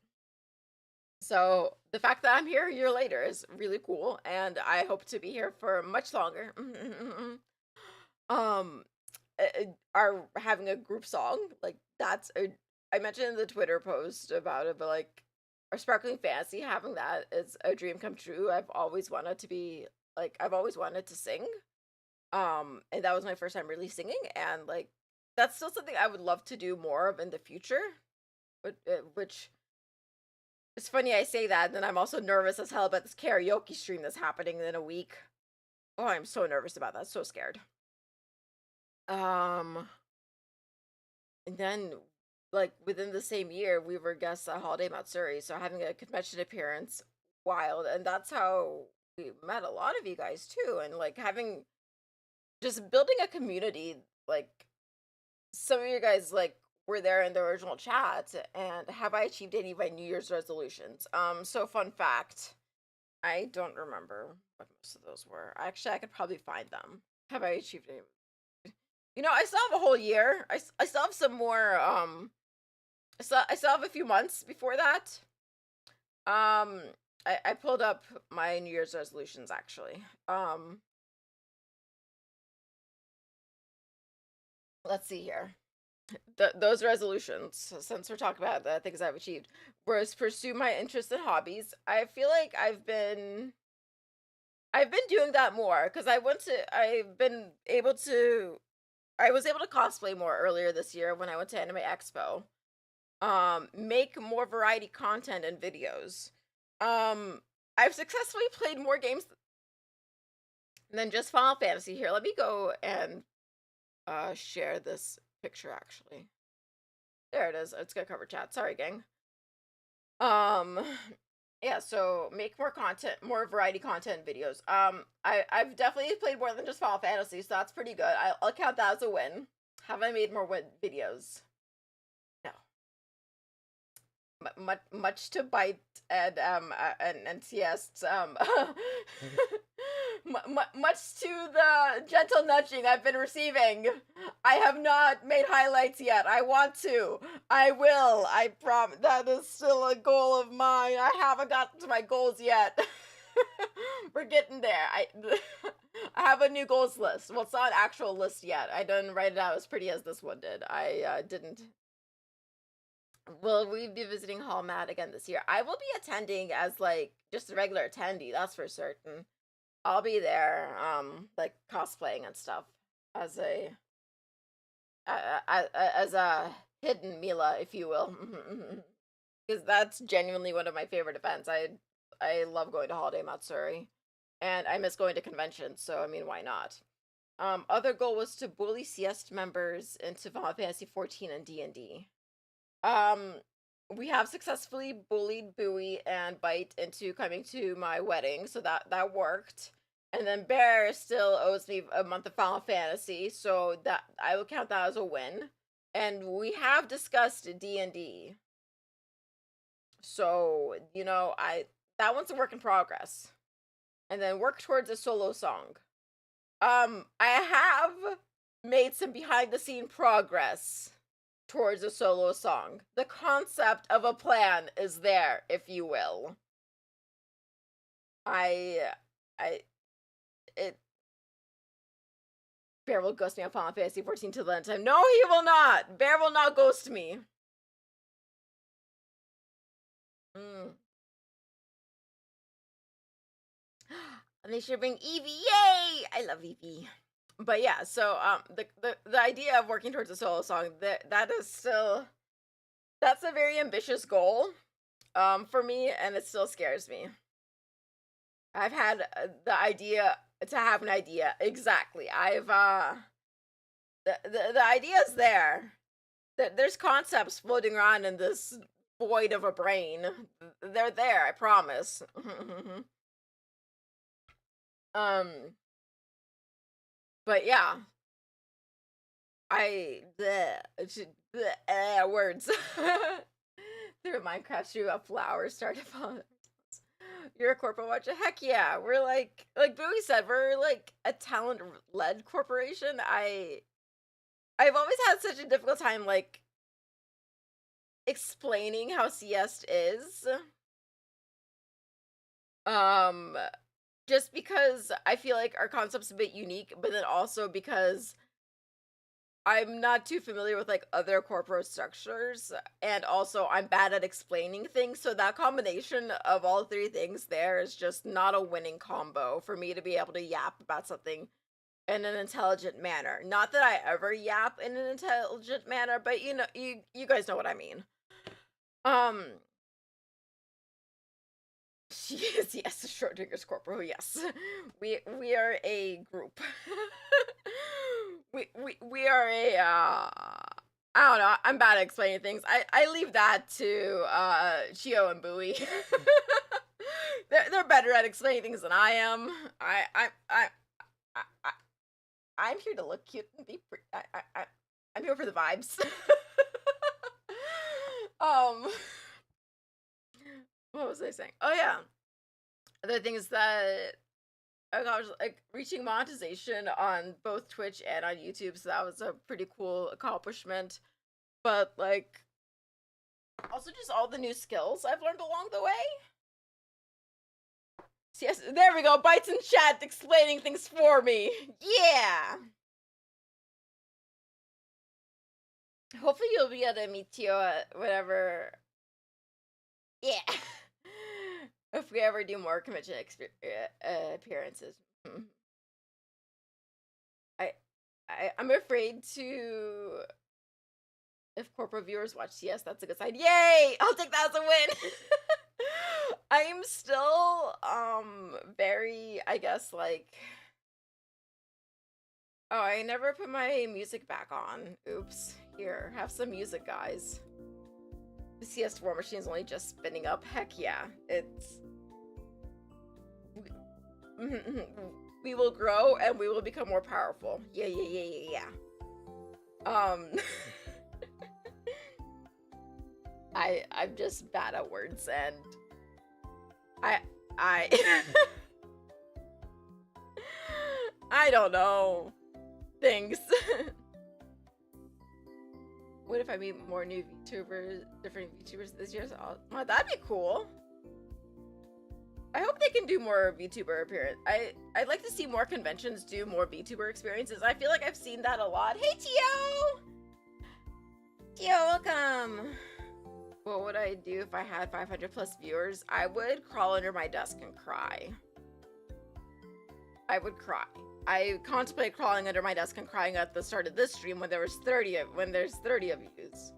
So the fact that I'm here a year later is really cool, and I hope to be here for much longer. um are having a group song. Like I mentioned in the Twitter post about it, but like our sparkling fantasy having that is a dream come true. I've always wanted to sing. And that was my first time really singing, and like that's still something I would love to do more of in the future. But which it's funny I say that, and then I'm also nervous as hell about this karaoke stream that's happening in a week. Oh, I'm so nervous about that. So scared. Um, and then like within the same year, we were guests at Holiday Matsuri, so having a convention appearance, wild, and that's how we met a lot of you guys too, and like having just building a community. Like some of you guys like were there in the original chat, and have I achieved any of my New Year's resolutions? So fun fact, I don't remember what most of those were. Actually, I could probably find them. Have I achieved any? I still have a whole year. I still have some more. I still have a few months before that. I pulled up my New Year's resolutions actually. Let's see here. Those resolutions, since we're talking about the things I've achieved, was pursue my interests and hobbies. I feel like I've been doing that more because I was able to cosplay more earlier this year when I went to Anime Expo. Make more variety content and videos. I've successfully played more games than just Final Fantasy. Here, let me go and share this picture actually. There it is. It's gonna cover chat. Sorry, gang. Um, yeah. So make more content, more variety content videos. I've definitely played more than just Final Fantasy, so that's pretty good. I'll count that as a win. Have I made more videos? No. Much to bite and Cieste, much to the gentle nudging I've been receiving. I have not made highlights yet. I want to. I will. I promise. That is still a goal of mine. I haven't gotten to my goals yet. We're getting there. I have a new goals list. Well, it's not an actual list yet. I didn't write it out as pretty as this one did. I didn't. Will we be visiting Hall Mat again this year? I will be attending as like just a regular attendee, that's for certain. I'll be there, like cosplaying and stuff as a hidden Mila, if you will, because that's genuinely one of my favorite events. I love going to Holiday Matsuri, and I miss going to conventions. So I mean, why not? Other goal was to bully Cieste members into Final Fantasy 14 and D&D. Um, we have successfully bullied Buoy and Bite into coming to my wedding, so that worked. And then Bear still owes me a month of Final Fantasy, so that I will count that as a win. And we have discussed D&D. So, that one's a work in progress. And then work towards a solo song. I have made some behind the scene progress towards a solo song. The concept of a plan is there, if you will. Bear will ghost me on Final Fantasy 14 till the end of time. No, he will not. Bear will not ghost me. And they should bring Evie. Yay! I love Evie. But yeah, so the idea of working towards a solo song, that's a very ambitious goal for me, and it still scares me. I've had the idea to have an idea. Exactly. I've the idea's there. There's concepts floating around in this void of a brain. They're there, I promise. But yeah. Words. Through Minecraft, through a flower started falling. You're a corporate watcher. Heck yeah. We're like Bowie said, we're like a talent led corporation. I've always had such a difficult time like explaining how Cieste is. Just because I feel like our concept's a bit unique, but then also because I'm not too familiar with like other corporate structures, and also I'm bad at explaining things, so that combination of all three things there is just not a winning combo for me to be able to yap about something in an intelligent manner. Not that I ever yap in an intelligent manner, but you know, you guys know what I mean. Um, yes, Schrodinger's corporal, yes. We are a group. we are a I don't know, I'm bad at explaining things. I leave that to Chiyo and Buoy. They're better at explaining things than I am. I I'm here to look cute and be pretty. I'm here for the vibes. um what was I saying? Oh yeah. The thing is that, oh gosh, like reaching monetization on both Twitch and on YouTube, so that was a pretty cool accomplishment. But like, also just all the new skills I've learned along the way. Yes, there we go. Bites in chat explaining things for me. Yeah. Hopefully you'll be able to meet Tio at whatever. Yeah. If we ever do more convention appearances. I'm afraid to. If corporate viewers watch CS, that's a good sign. Yay! I'll take that as a win. I'm still very, I guess, like, oh, I never put my music back on. Oops. Here, have some music, guys. The CS War Machine is only just spinning up. Heck yeah. It's we will grow and we will become more powerful. Yeah. I'm just bad at words, and I I don't know things. What if I meet more new VTubers, different VTubers this year? Oh, that'd be cool. I hope they can do more VTuber appearance. I'd like to see more conventions do more VTuber experiences. I feel like I've seen that a lot. Hey, Tio! Tio, welcome! What would I do if I had 500 plus viewers? I would crawl under my desk and cry. I would cry. I contemplate crawling under my desk and crying at the start of this stream when there's 30 of yous.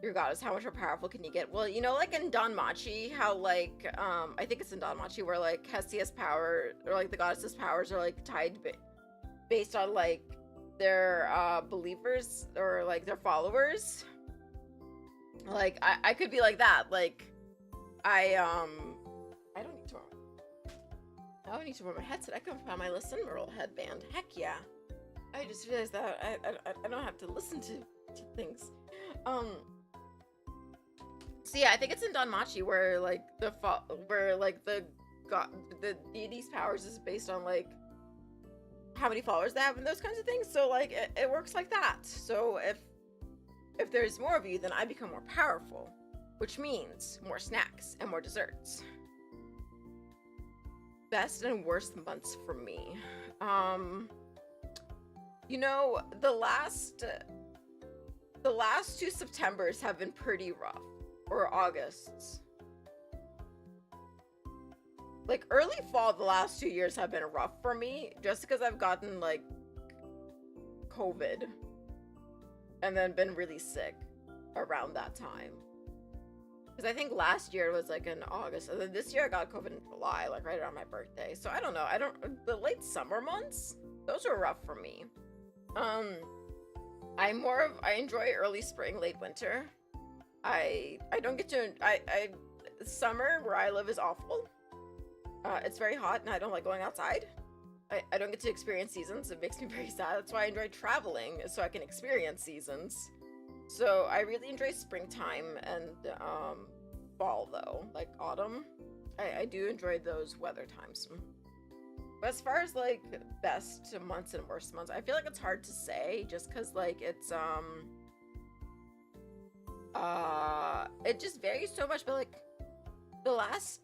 Dear goddess, how much more powerful can you get? Well, you know, like in Danmachi, how like, I think it's in Danmachi where like Hestia's power, or like the goddess's powers are like tied based on like their believers or like their followers. Like, I could be like that. Like, I don't need to wear my headset. I can find my Listen Merle headband. Heck yeah. I just realized that I don't have to listen to things. So yeah, I think it's in Danmachi where like the deity's powers is based on like how many followers they have and those kinds of things. So like it works like that. So if there's more of you, then I become more powerful, which means more snacks and more desserts. Best and worst months for me. You know, the last 2 Septembers have been pretty rough, or Augusts. Like early fall, the last 2 years have been rough for me, just because I've gotten like COVID and then been really sick around that time. Because I think last year was like in August, and then this year I got COVID in July, like right around my birthday. So I don't know. The late summer months, those were rough for me. I enjoy early spring, late winter. I don't get to, summer where I live is awful. It's very hot and I don't like going outside. I don't get to experience seasons. It makes me very sad. That's why I enjoy traveling, so I can experience seasons. So I really enjoy springtime and fall though, like autumn. I do enjoy those weather times. But as far as like best months and worst months, I feel like it's hard to say just because like it's it just varies so much. But like the last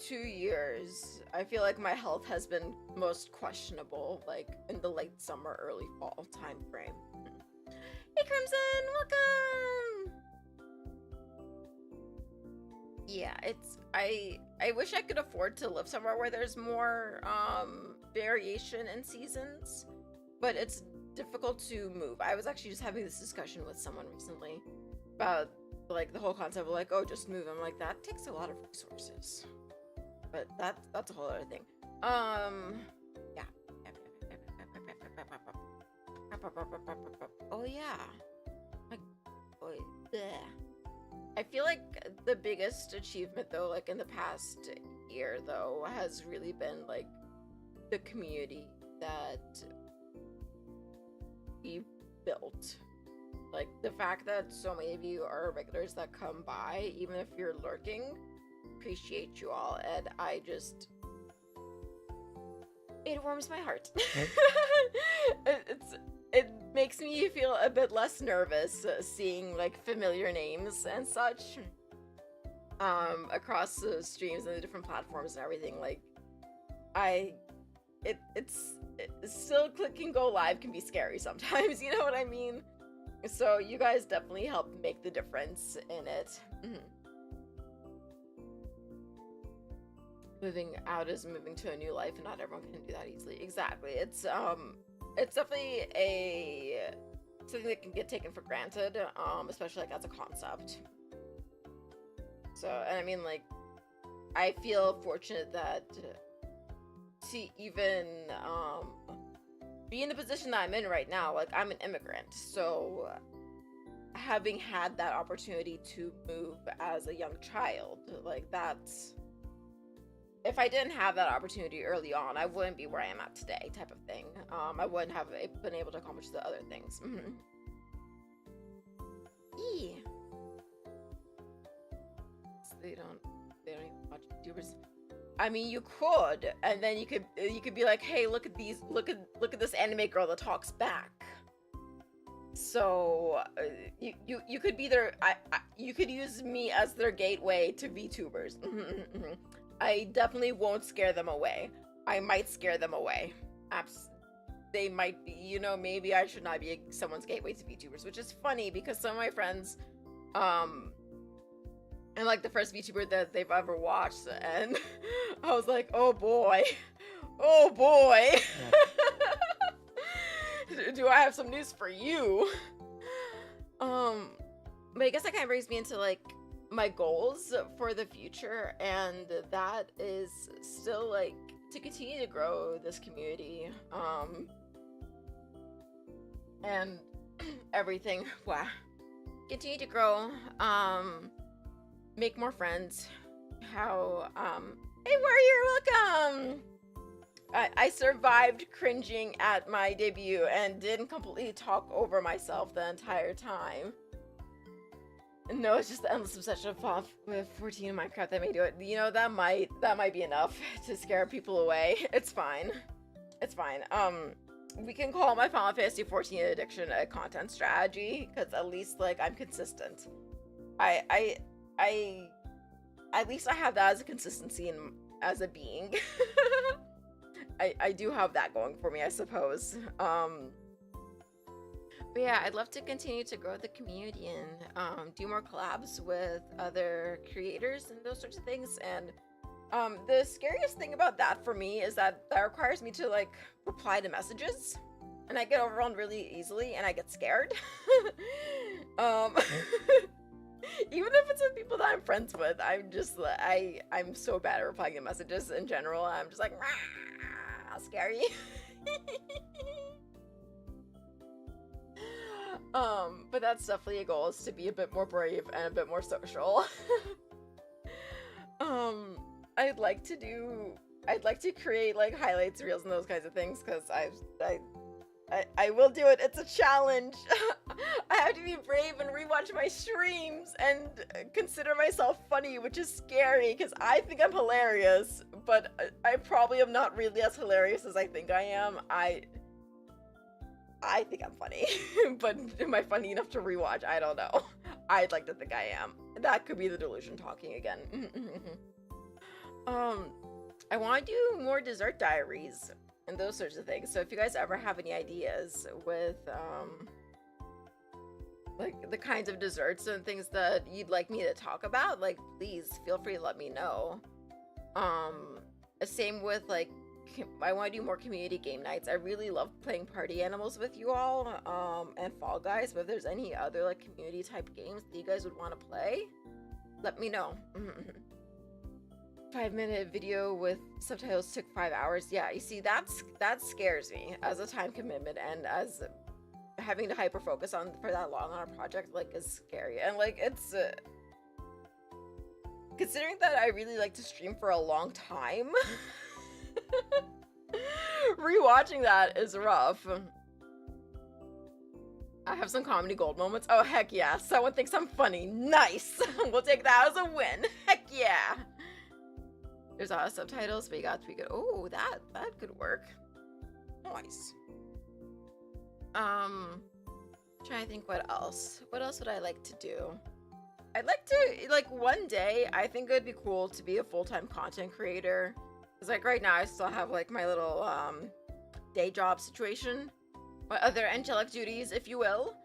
2 years, I feel like my health has been most questionable, like in the late summer, early fall time frame. Hey Crimson, welcome! Yeah, I wish I could afford to live somewhere where there's more variation in seasons, but it's difficult to move. I was actually just having this discussion with someone recently about like the whole concept of like, oh, just move. I'm like, that takes a lot of resources, but that's a whole other thing. Yeah. Oh yeah. Like, oh, I feel like the biggest achievement though, like in the past year though, has really been like the community that we've built. Like the fact that so many of you are regulars that come by, even if you're lurking, appreciate you all, and it warms my heart. It makes me feel a bit less nervous seeing like familiar names and such across the streams and the different platforms and everything. Like it's still clicking go live can be scary sometimes, you know what I mean? So you guys definitely help make the difference in it. Moving out is moving to a new life, and not everyone can do that easily. Exactly. It's definitely something that can get taken for granted, especially like as a concept. So, and I mean, like, I feel fortunate that to even be in the position that I'm in right now. Like, I'm an immigrant, so having had that opportunity to move as a young child, like that's, if I didn't have that opportunity early on, I wouldn't be where I am at today, type of thing. I wouldn't have been able to accomplish the other things. Yeah. So they don't even watch YouTubers. I mean, you could, and then you could be like, hey, look at this anime girl that talks back. So you could be their, you could use me as their gateway to VTubers. I definitely won't scare them away. I might scare them away. They might be, you know, maybe I should not be someone's gateway to VTubers, which is funny because some of my friends, and like the first VTuber that they've ever watched, and I was like, oh boy. Do I have some news for you? But I guess that kind of brings me into like my goals for the future, and that is still like to continue to grow this community, and everything. Wow. Continue to grow, make more friends. Hey Warrior, welcome! I survived cringing at my debut and didn't completely talk over myself the entire time. No, it's just the endless obsession with 14 in Minecraft that may do it. You know, that might be enough to scare people away. It's fine. It's fine. We can call my Final Fantasy 14 addiction a content strategy, because at least like I'm consistent. I at least I have that as a consistency and as a being. I do have that going for me, I suppose. But yeah, I'd love to continue to grow the community and do more collabs with other creators and those sorts of things. And the scariest thing about that for me is that requires me to like reply to messages, and I get overwhelmed really easily and I get scared. Even if it's with people that I'm friends with, I'm so bad at replying to messages in general. I'm just like, I'll scare you. But that's definitely a goal, is to be a bit more brave and a bit more social. I'd like to create like highlights, reels, and those kinds of things, because I will do it. It's a challenge. I have to be brave and rewatch my streams and consider myself funny, which is scary because I think I'm hilarious, but I probably am not really as hilarious as I think I am. I think I'm funny, but am I funny enough to rewatch? I don't know. I'd like to think I am. That could be the delusion talking again. I want to do more dessert diaries and those sorts of things. So if you guys ever have any ideas with like the kinds of desserts and things that you'd like me to talk about, like please feel free to let me know. Same with like I want to do more community game nights. I really love playing party animals with you all and Fall Guys, but if there's any other like community type games that you guys would want to play, let me know. 5-minute video with subtitles took 5 hours. Yeah, you see, that scares me as a time commitment, and as having to hyper focus on for that long on a project like is scary. And like it's considering that I really like to stream for a long time, rewatching that is rough. I have some comedy gold moments. Oh heck yeah, someone thinks I'm funny. Nice. We'll take that as a win. Heck yeah. There's a lot of subtitles, but you got to be good. Oh, that could work. Nice. Trying to think what else. What else would I like to do? I'd like to, like, one day, I think it would be cool to be a full-time content creator. Because, like, right now, I still have, like, my little, day job situation. My other angelic duties, if you will.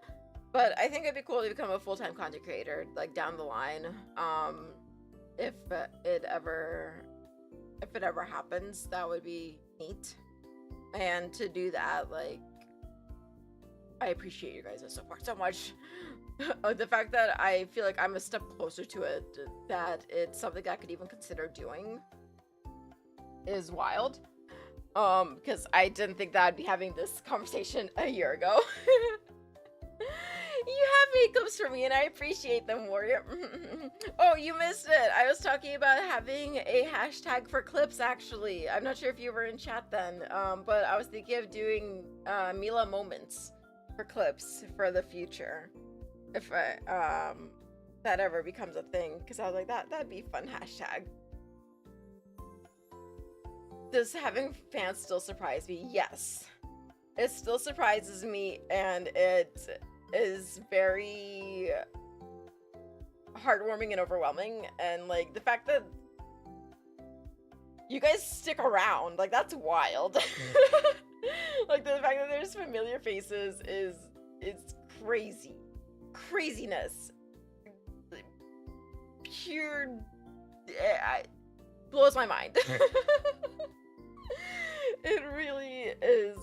But I think it'd be cool to become a full-time content creator, like, down the line. If it ever happens, that would be neat. And to do that, like, I appreciate you guys' support so much. The fact that I feel like I'm a step closer to it, that it's something I could even consider doing, is wild. Because I didn't think that I'd be having this conversation a year ago. You have makeups for me, and I appreciate them, Warrior. Oh, you missed it. I was talking about having a hashtag for clips, actually. I'm not sure if you were in chat then, but I was thinking of doing Mila moments for clips for the future. If that ever becomes a thing, because I was like, that'd be a fun hashtag. Does having fans still surprise me? Yes. It still surprises me, and it is very heartwarming and overwhelming, and like the fact that you guys stick around, like that's wild. Like the fact that there's familiar faces is craziness, pure blows my mind. It really is.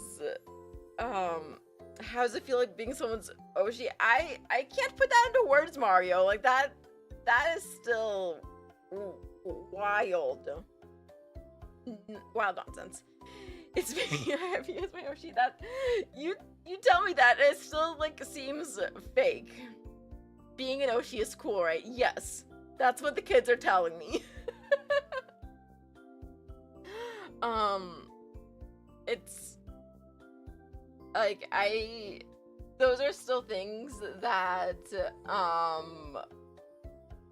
How does it feel like being someone's Oshi? I can't put that into words, Mario. Like that is still wild nonsense. It's me happy as my Oshi. That you tell me that it still like seems fake. Being an Oshi is cool, right? Yes, that's what the kids are telling me. It's like those are still things that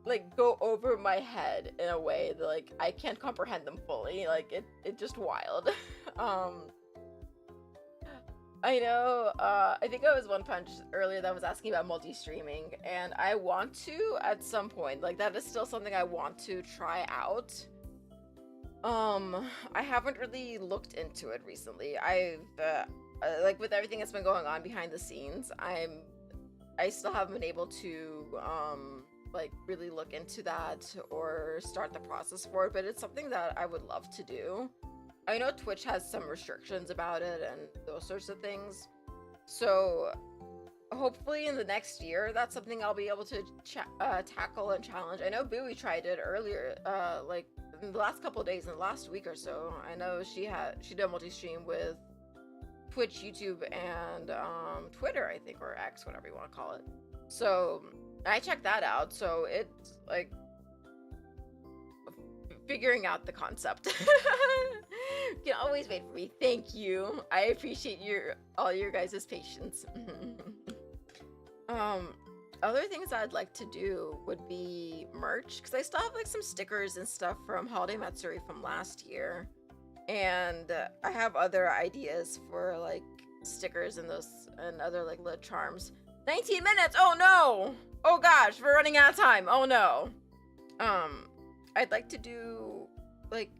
like go over my head in a way that like I can't comprehend them fully. Like it just wild. I know, I think I was One Punch earlier that was asking about multi-streaming, and I want to at some point. Like that is still something I want to try out. I haven't really looked into it recently. I've like with everything that's been going on behind the scenes, I still haven't been able to like really look into that or start the process for it, but it's something that I would love to do. I know Twitch has some restrictions about it and those sorts of things, so hopefully in the next year that's something I'll be able to tackle and challenge. I know Buoy tried it earlier, like in the last couple of days, in the last week or so. I know she did a multi-stream with Twitch, YouTube, and Twitter, I think, or X, whatever you want to call it. So I checked that out. So it's like figuring out the concept. You can always wait for me. Thank you. I appreciate all your guys' patience. Other things I'd like to do would be merch, because I still have like some stickers and stuff from Holiday Matsuri from last year, and I have other ideas for like stickers and those and other like lit charms. 19 minutes. Oh no. Oh gosh, we're running out of time. Oh no. I'd like to do like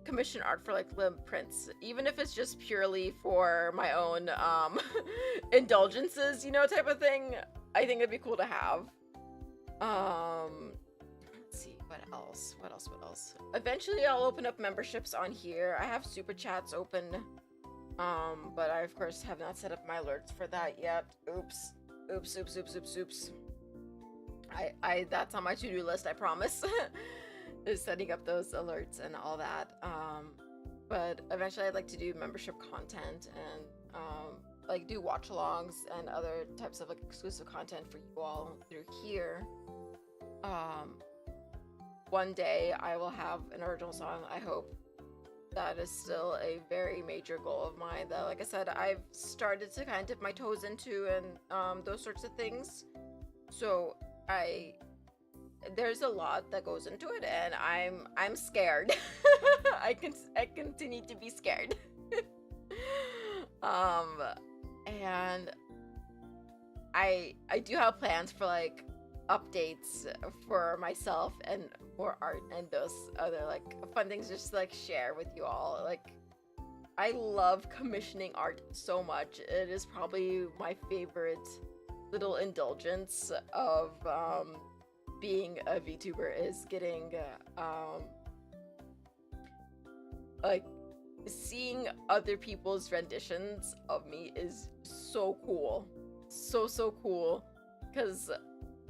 commission art for like limb prints, even if it's just purely for my own indulgences, you know, type of thing. I think it'd be cool to have. Let's see, what else? Eventually I'll open up memberships on here. I have super chats open, but I of course have not set up my alerts for that yet. Oops. I that's on my to-do list, I promise. Is setting up those alerts and all that. But eventually I'd like to do membership content and like do watch alongs and other types of like exclusive content for you all through here. One day I will have an original song, I hope. That is still a very major goal of mine that, like I said, I've started to kind of dip my toes into and those sorts of things. So there's a lot that goes into it, and I'm scared. I continue to be scared. And I do have plans for like updates for myself and for art and those other like fun things just to like share with you all. Like, I love commissioning art so much. It is probably my favorite little indulgence of being a VTuber, is getting like seeing other people's renditions of me is so cool. So cool. Because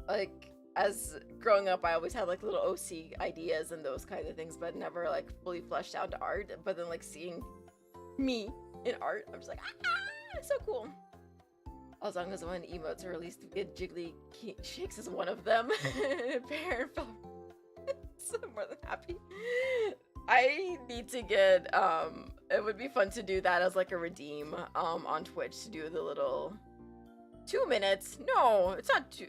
like, as growing up, I always had like little OC ideas and those kind of things, but never like fully fleshed out to art. But then like seeing me in art, I'm just like, it's so cool. As long as when emotes are released, get jiggly shakes is one of them. Bear so I'm more than happy. I need to get it would be fun to do that as like a redeem on Twitch, to do the little 2 minutes. No, it's not two.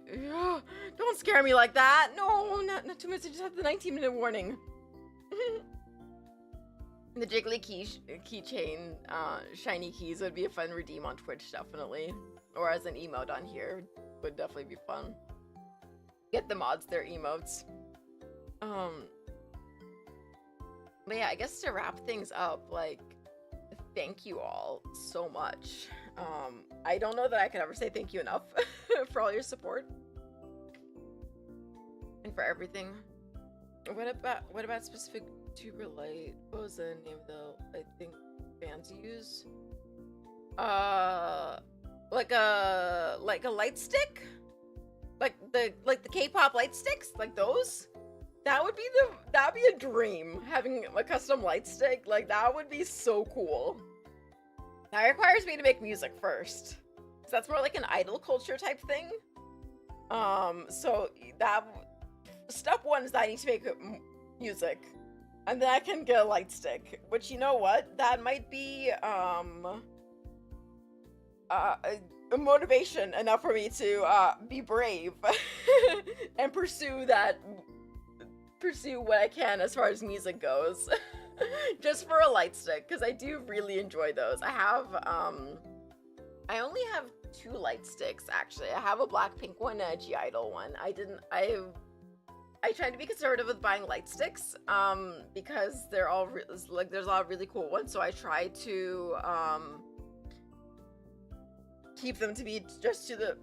Don't scare me like that. No, not 2 minutes. I just have the 19-minute warning. The jiggly keychain shiny keys would be a fun redeem on Twitch, definitely. Or as an emote on here would definitely be fun. Get the mods their emotes. But yeah, I guess to wrap things up, like, thank you all so much. I don't know that I can ever say thank you enough for all your support and for everything. What about specific tuber light? What was the name of the, I think, fans use? Like a light stick? Like the K-pop light sticks? Like those? That'd be a dream, having a custom light stick. Like, that would be so cool. That requires me to make music first, so that's more like an idol culture type thing. So that step one is that I need to make music, and then I can get a light stick, which, you know what, that might be a motivation enough for me to be brave and pursue what I can as far as music goes. Just for a light stick, because I do really enjoy those. I only have 2 light sticks, actually. I have a Blackpink one and a G-Idol one. I tried to be conservative with buying light sticks, because they're all like, there's a lot of really cool ones, so I try to keep them to be just to the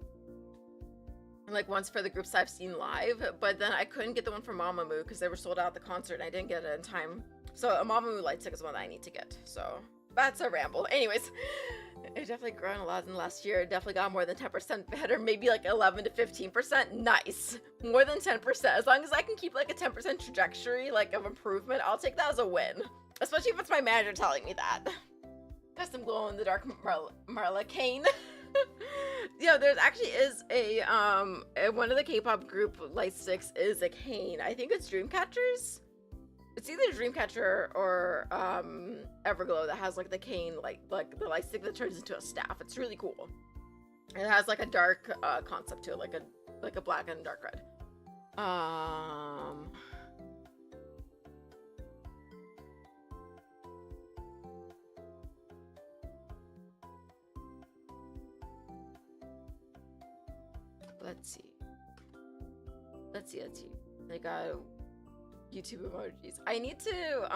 like ones for the groups I've seen live. But then I couldn't get the one from Mamamoo because they were sold out at the concert and I didn't get it in time. So a Mamamoo light stick is one that I need to get. So that's a ramble. Anyways, it definitely grown a lot in the last year. It definitely got more than 10% better, maybe like 11 to 15%. Nice. More than 10%. As long as I can keep like a 10% trajectory like of improvement, I'll take that as a win. Especially if it's my manager telling me that. Custom glow in the dark Marla Kane. Yeah, there's actually is a one of the K-pop group light sticks is a cane. I think it's Dreamcatcher's. It's either Dreamcatcher or Everglow that has like the cane, like the light stick that turns into a staff. It's really cool. It has like a dark concept to it, like a black and dark red. Let's see. They got YouTube emojis. I need to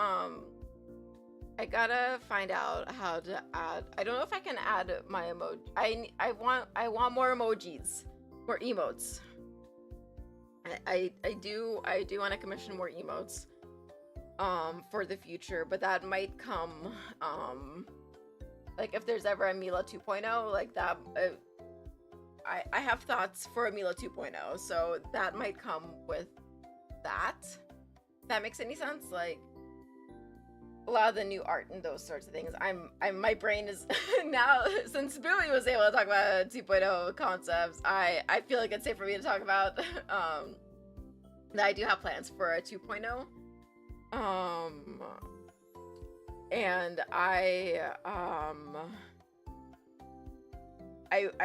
I gotta find out how to add. I don't know if I can add my emoji. I want more emojis, more emotes. I do want to commission more emotes for the future, but that might come like if there's ever a Mila 2.0 like that. I have thoughts for a Mila 2.0, so that might come with that. If that makes any sense? Like a lot of the new art and those sorts of things. My brain is now, since Buoy was able to talk about 2.0 concepts, I feel like it's safe for me to talk about that I do have plans for a 2.0. And I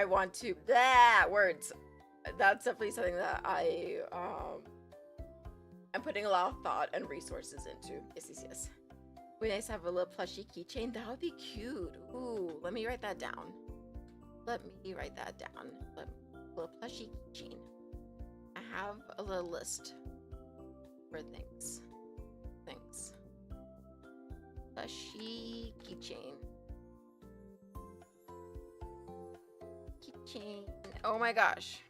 want to words. That's definitely something that I'm putting a lot of thought and resources into. Yes. Would be nice to have a little plushy keychain. That would be cute. Ooh, let me write that down. A little plushy keychain. I have a little list for things. Plushy keychain. Oh my gosh.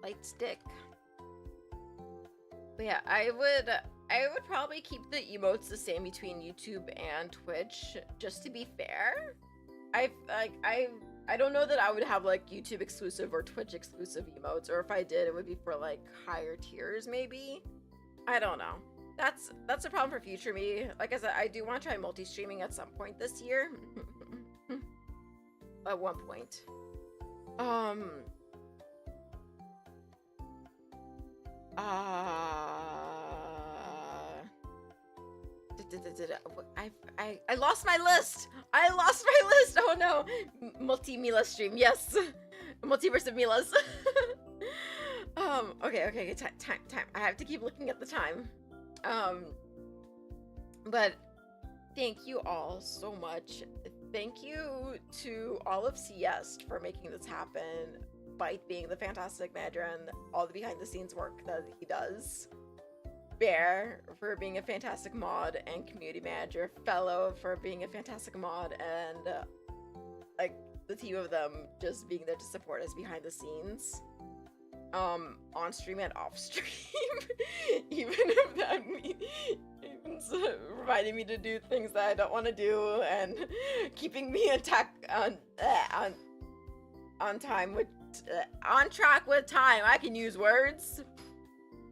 Light stick. But yeah, I would probably keep the emotes the same between YouTube and Twitch, just to be fair. I don't know that I would have like YouTube exclusive or Twitch exclusive emotes, or if I did, it would be for like higher tiers maybe. I don't know. That's a problem for future me. Like I said, I do want to try multi-streaming at some point this year. At one point. I lost my list. Oh no. Multi-Mila stream. Yes. Multiverse of Milas. Okay. Time. I have to keep looking at the time. But thank you all so much. Thank you to all of Cieste for making this happen. Bite being the fantastic manager and all the behind the scenes work that he does. Bear for being a fantastic mod and community manager. Fellow for being a fantastic mod, and like the team of them just being there to support us behind the scenes. On stream and off stream. Even if that means reminding me to do things that I don't want to do and keeping me on track with time. I can use words.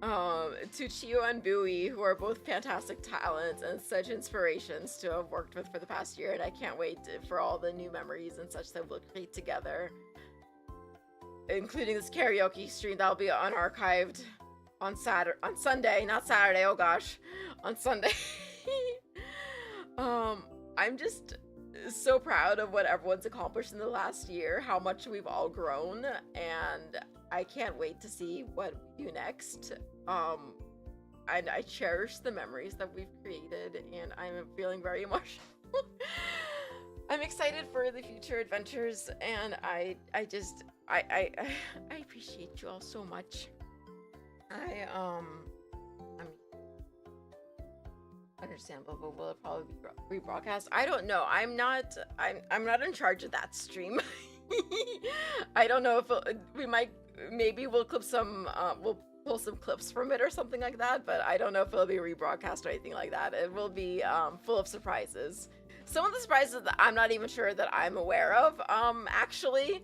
To Chiyo and Buoy, who are both fantastic talents and such inspirations to have worked with for the past year, and I can't wait for all the new memories and such that we'll create together. Including this karaoke stream that'll be unarchived on Sunday, not Saturday, oh gosh, on Sunday. I'm just so proud of what everyone's accomplished in the last year, how much we've all grown, and I can't wait to see what we do next. And I cherish the memories that we've created, and I'm feeling very emotional. I'm excited for the future adventures, and I appreciate you all so much. I'm understandable, but will it probably be rebroadcast? I don't know. I'm not in charge of that stream. I don't know if maybe we'll clip some we'll pull some clips from it or something like that, but I don't know if it'll be rebroadcast or anything like that. It will be full of surprises. Some of the surprises that I'm not even sure that I'm aware of, actually.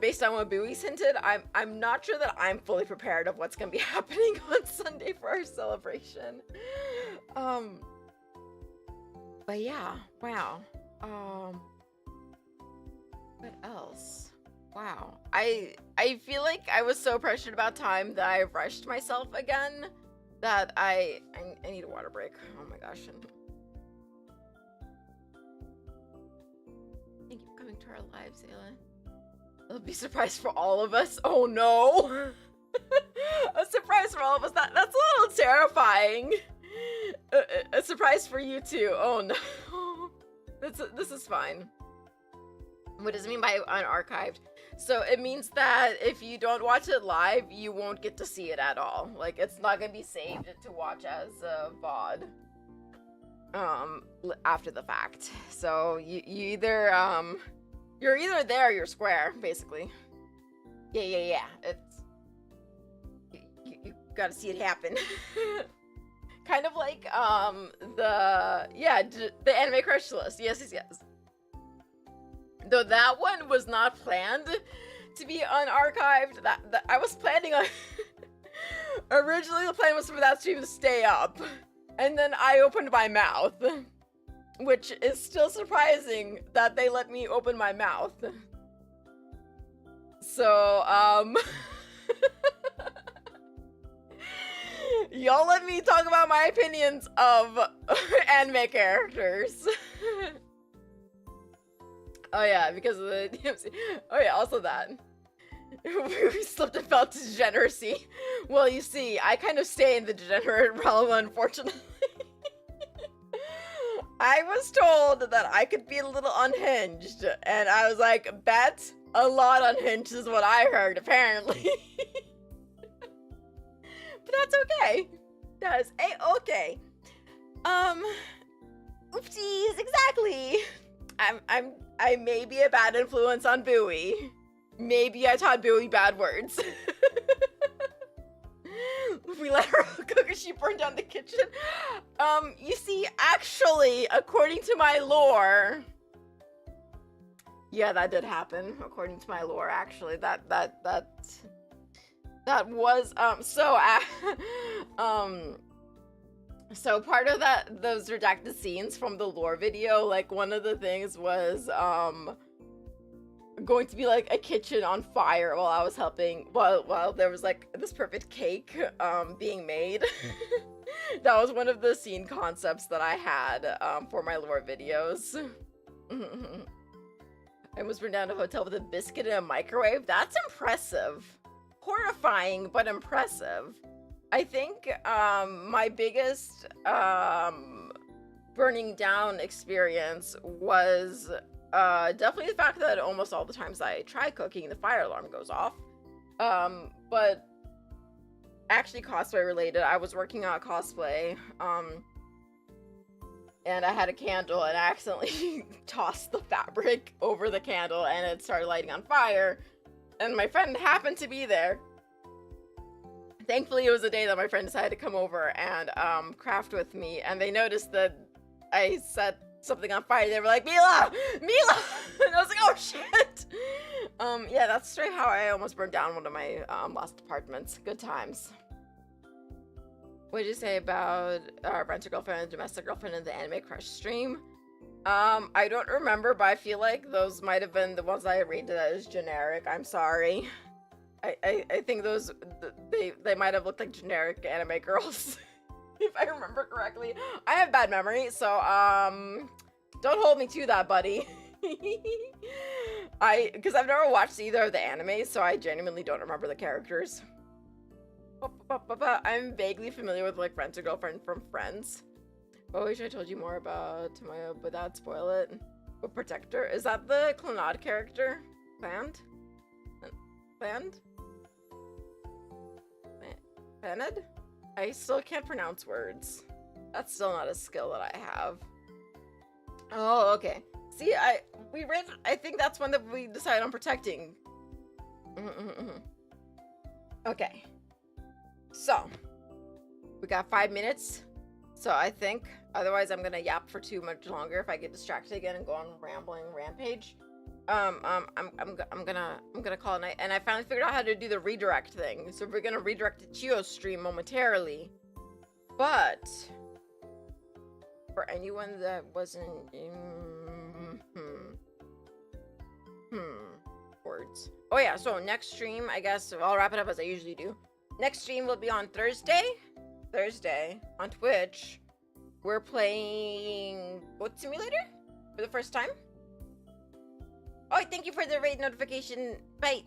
Based on what Buoy's hinted, I'm not sure that I'm fully prepared of what's gonna be happening on Sunday for our celebration. But yeah, wow. What else? Wow. I feel like I was so pressured about time that I rushed myself again. That I need a water break. Oh my gosh. Thank you for coming to our live, Zayla. It'll be a surprise for all of us. Oh no! A surprise for all of us. That's a little terrifying. A surprise for you too. Oh no. This is fine. What does it mean by unarchived? So it means that if you don't watch it live, you won't get to see it at all. Like, it's not gonna be saved to watch as a VOD after the fact. So you either you're either there or you're square, basically. Yeah. It's you gotta see it happen. Kind of like the anime crush list. Yes. Though that one was not planned to be unarchived. That I was planning on. Originally, the plan was for that stream to stay up, and then I opened my mouth, which is still surprising that they let me open my mouth. So, y'all let me talk about my opinions of anime characters. Oh yeah, because of the DMC. Oh yeah, also that. We slipped and fell to degeneracy. Well, you see, I kind of stay in the degenerate realm, unfortunately. I was told that I could be a little unhinged, and I was like, bet a lot unhinged is what I heard, apparently. But that's okay. That is a-okay. Oopsies, exactly. I may be a bad influence on Buoy. Maybe I taught Buoy bad words. We let her cook and she burned down the kitchen. You see, actually, according to my lore, yeah, that did happen. According to my lore, actually, that was so part of those redacted scenes from the lore video, like one of the things was going to be like a kitchen on fire while I was helping while there was like this perfect cake being made. That was one of the scene concepts that I had for my lore videos. I was burned down to a hotel with a biscuit and a microwave. That's impressive. Horrifying, but impressive. I think my biggest burning down experience was definitely the fact that almost all the times I try cooking, the fire alarm goes off. But actually cosplay related, I was working on a cosplay, and I had a candle and I accidentally tossed the fabric over the candle and it started lighting on fire. And my friend happened to be there. Thankfully, it was a day that my friend decided to come over and craft with me, and they noticed that I set something on fire. They were like, Mila! And I was like, oh shit! Yeah, that's straight how I almost burned down one of my lost apartments. Good times. What did you say about rent-a-girlfriend and domestic girlfriend in the Anime Crush stream? I don't remember, but I feel like those might have been the ones I rated as generic. I'm sorry. I think those, they might have looked like generic anime girls, if I remember correctly. I have bad memory, so, don't hold me to that, buddy. Because I've never watched either of the animes, so I genuinely don't remember the characters. I'm vaguely familiar with, like, Rent-a-Girlfriend from Friends. Oh, I wish I told you more about Tomoyo, but that'd spoil it. But Protector, is that the Clannad character? Planned? Bened? I still can't pronounce words. That's still not a skill that I have. Oh, okay. See, I think that's one that we decided on protecting. Okay. So, we got 5 minutes. So I think, otherwise I'm gonna yap for too much longer if I get distracted again and go on rambling rampage. I'm gonna call it a night, and I finally figured out how to do the redirect thing. So we're gonna redirect to Chiyo's stream momentarily, but for anyone that wasn't words. Oh yeah, so next stream, I guess I'll wrap it up as I usually do. Next stream will be on Thursday on Twitch. We're playing Boat Simulator for the first time. Oh, thank you for the raid notification, bite.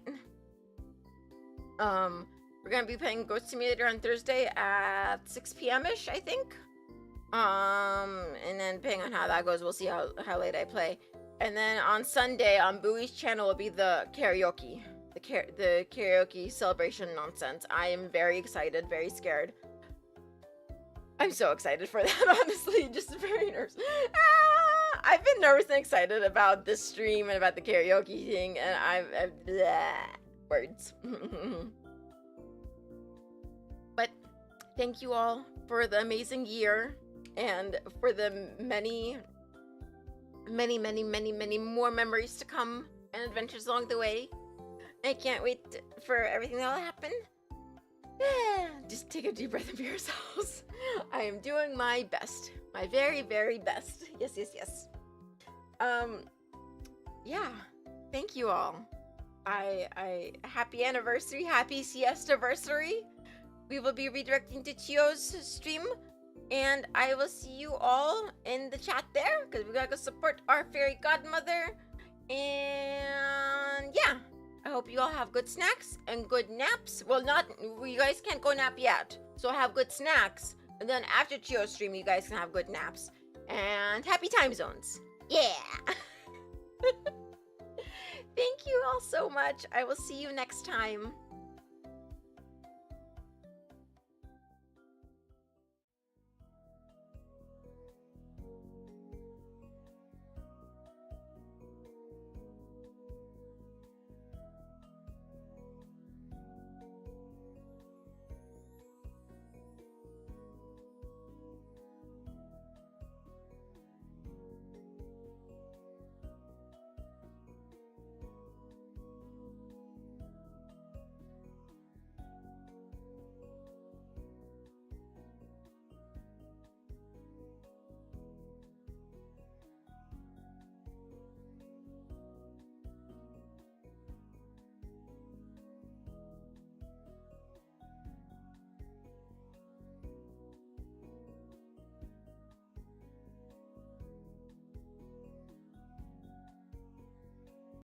We're gonna be playing Ghost Simulator on Thursday at 6 p.m.-ish, I think. And then depending on how that goes, we'll see how late I play. And then on Sunday on Buoy's channel will be the karaoke. The karaoke celebration nonsense. I am very excited, very scared. I'm so excited for that, honestly. Just very nervous. I've been nervous and excited about this stream and about the karaoke thing, and I've words. But thank you all for the amazing year and for the many more memories to come and adventures along the way. I can't wait for everything that'll happen. Just take a deep breath and be yourselves. I am doing my best. My very, very best. Yes. Yeah. Thank you all. Happy anniversary. Happy Siesta-versary. We will be redirecting to Chiyo's stream. And I will see you all in the chat there. Because we gotta go support our fairy godmother. And yeah. I hope you all have good snacks and good naps. Well, you guys can't go nap yet. So have good snacks. And then after Chiyo's stream, you guys can have good naps. And happy time zones. Yeah. Thank you all so much. I will see you next time.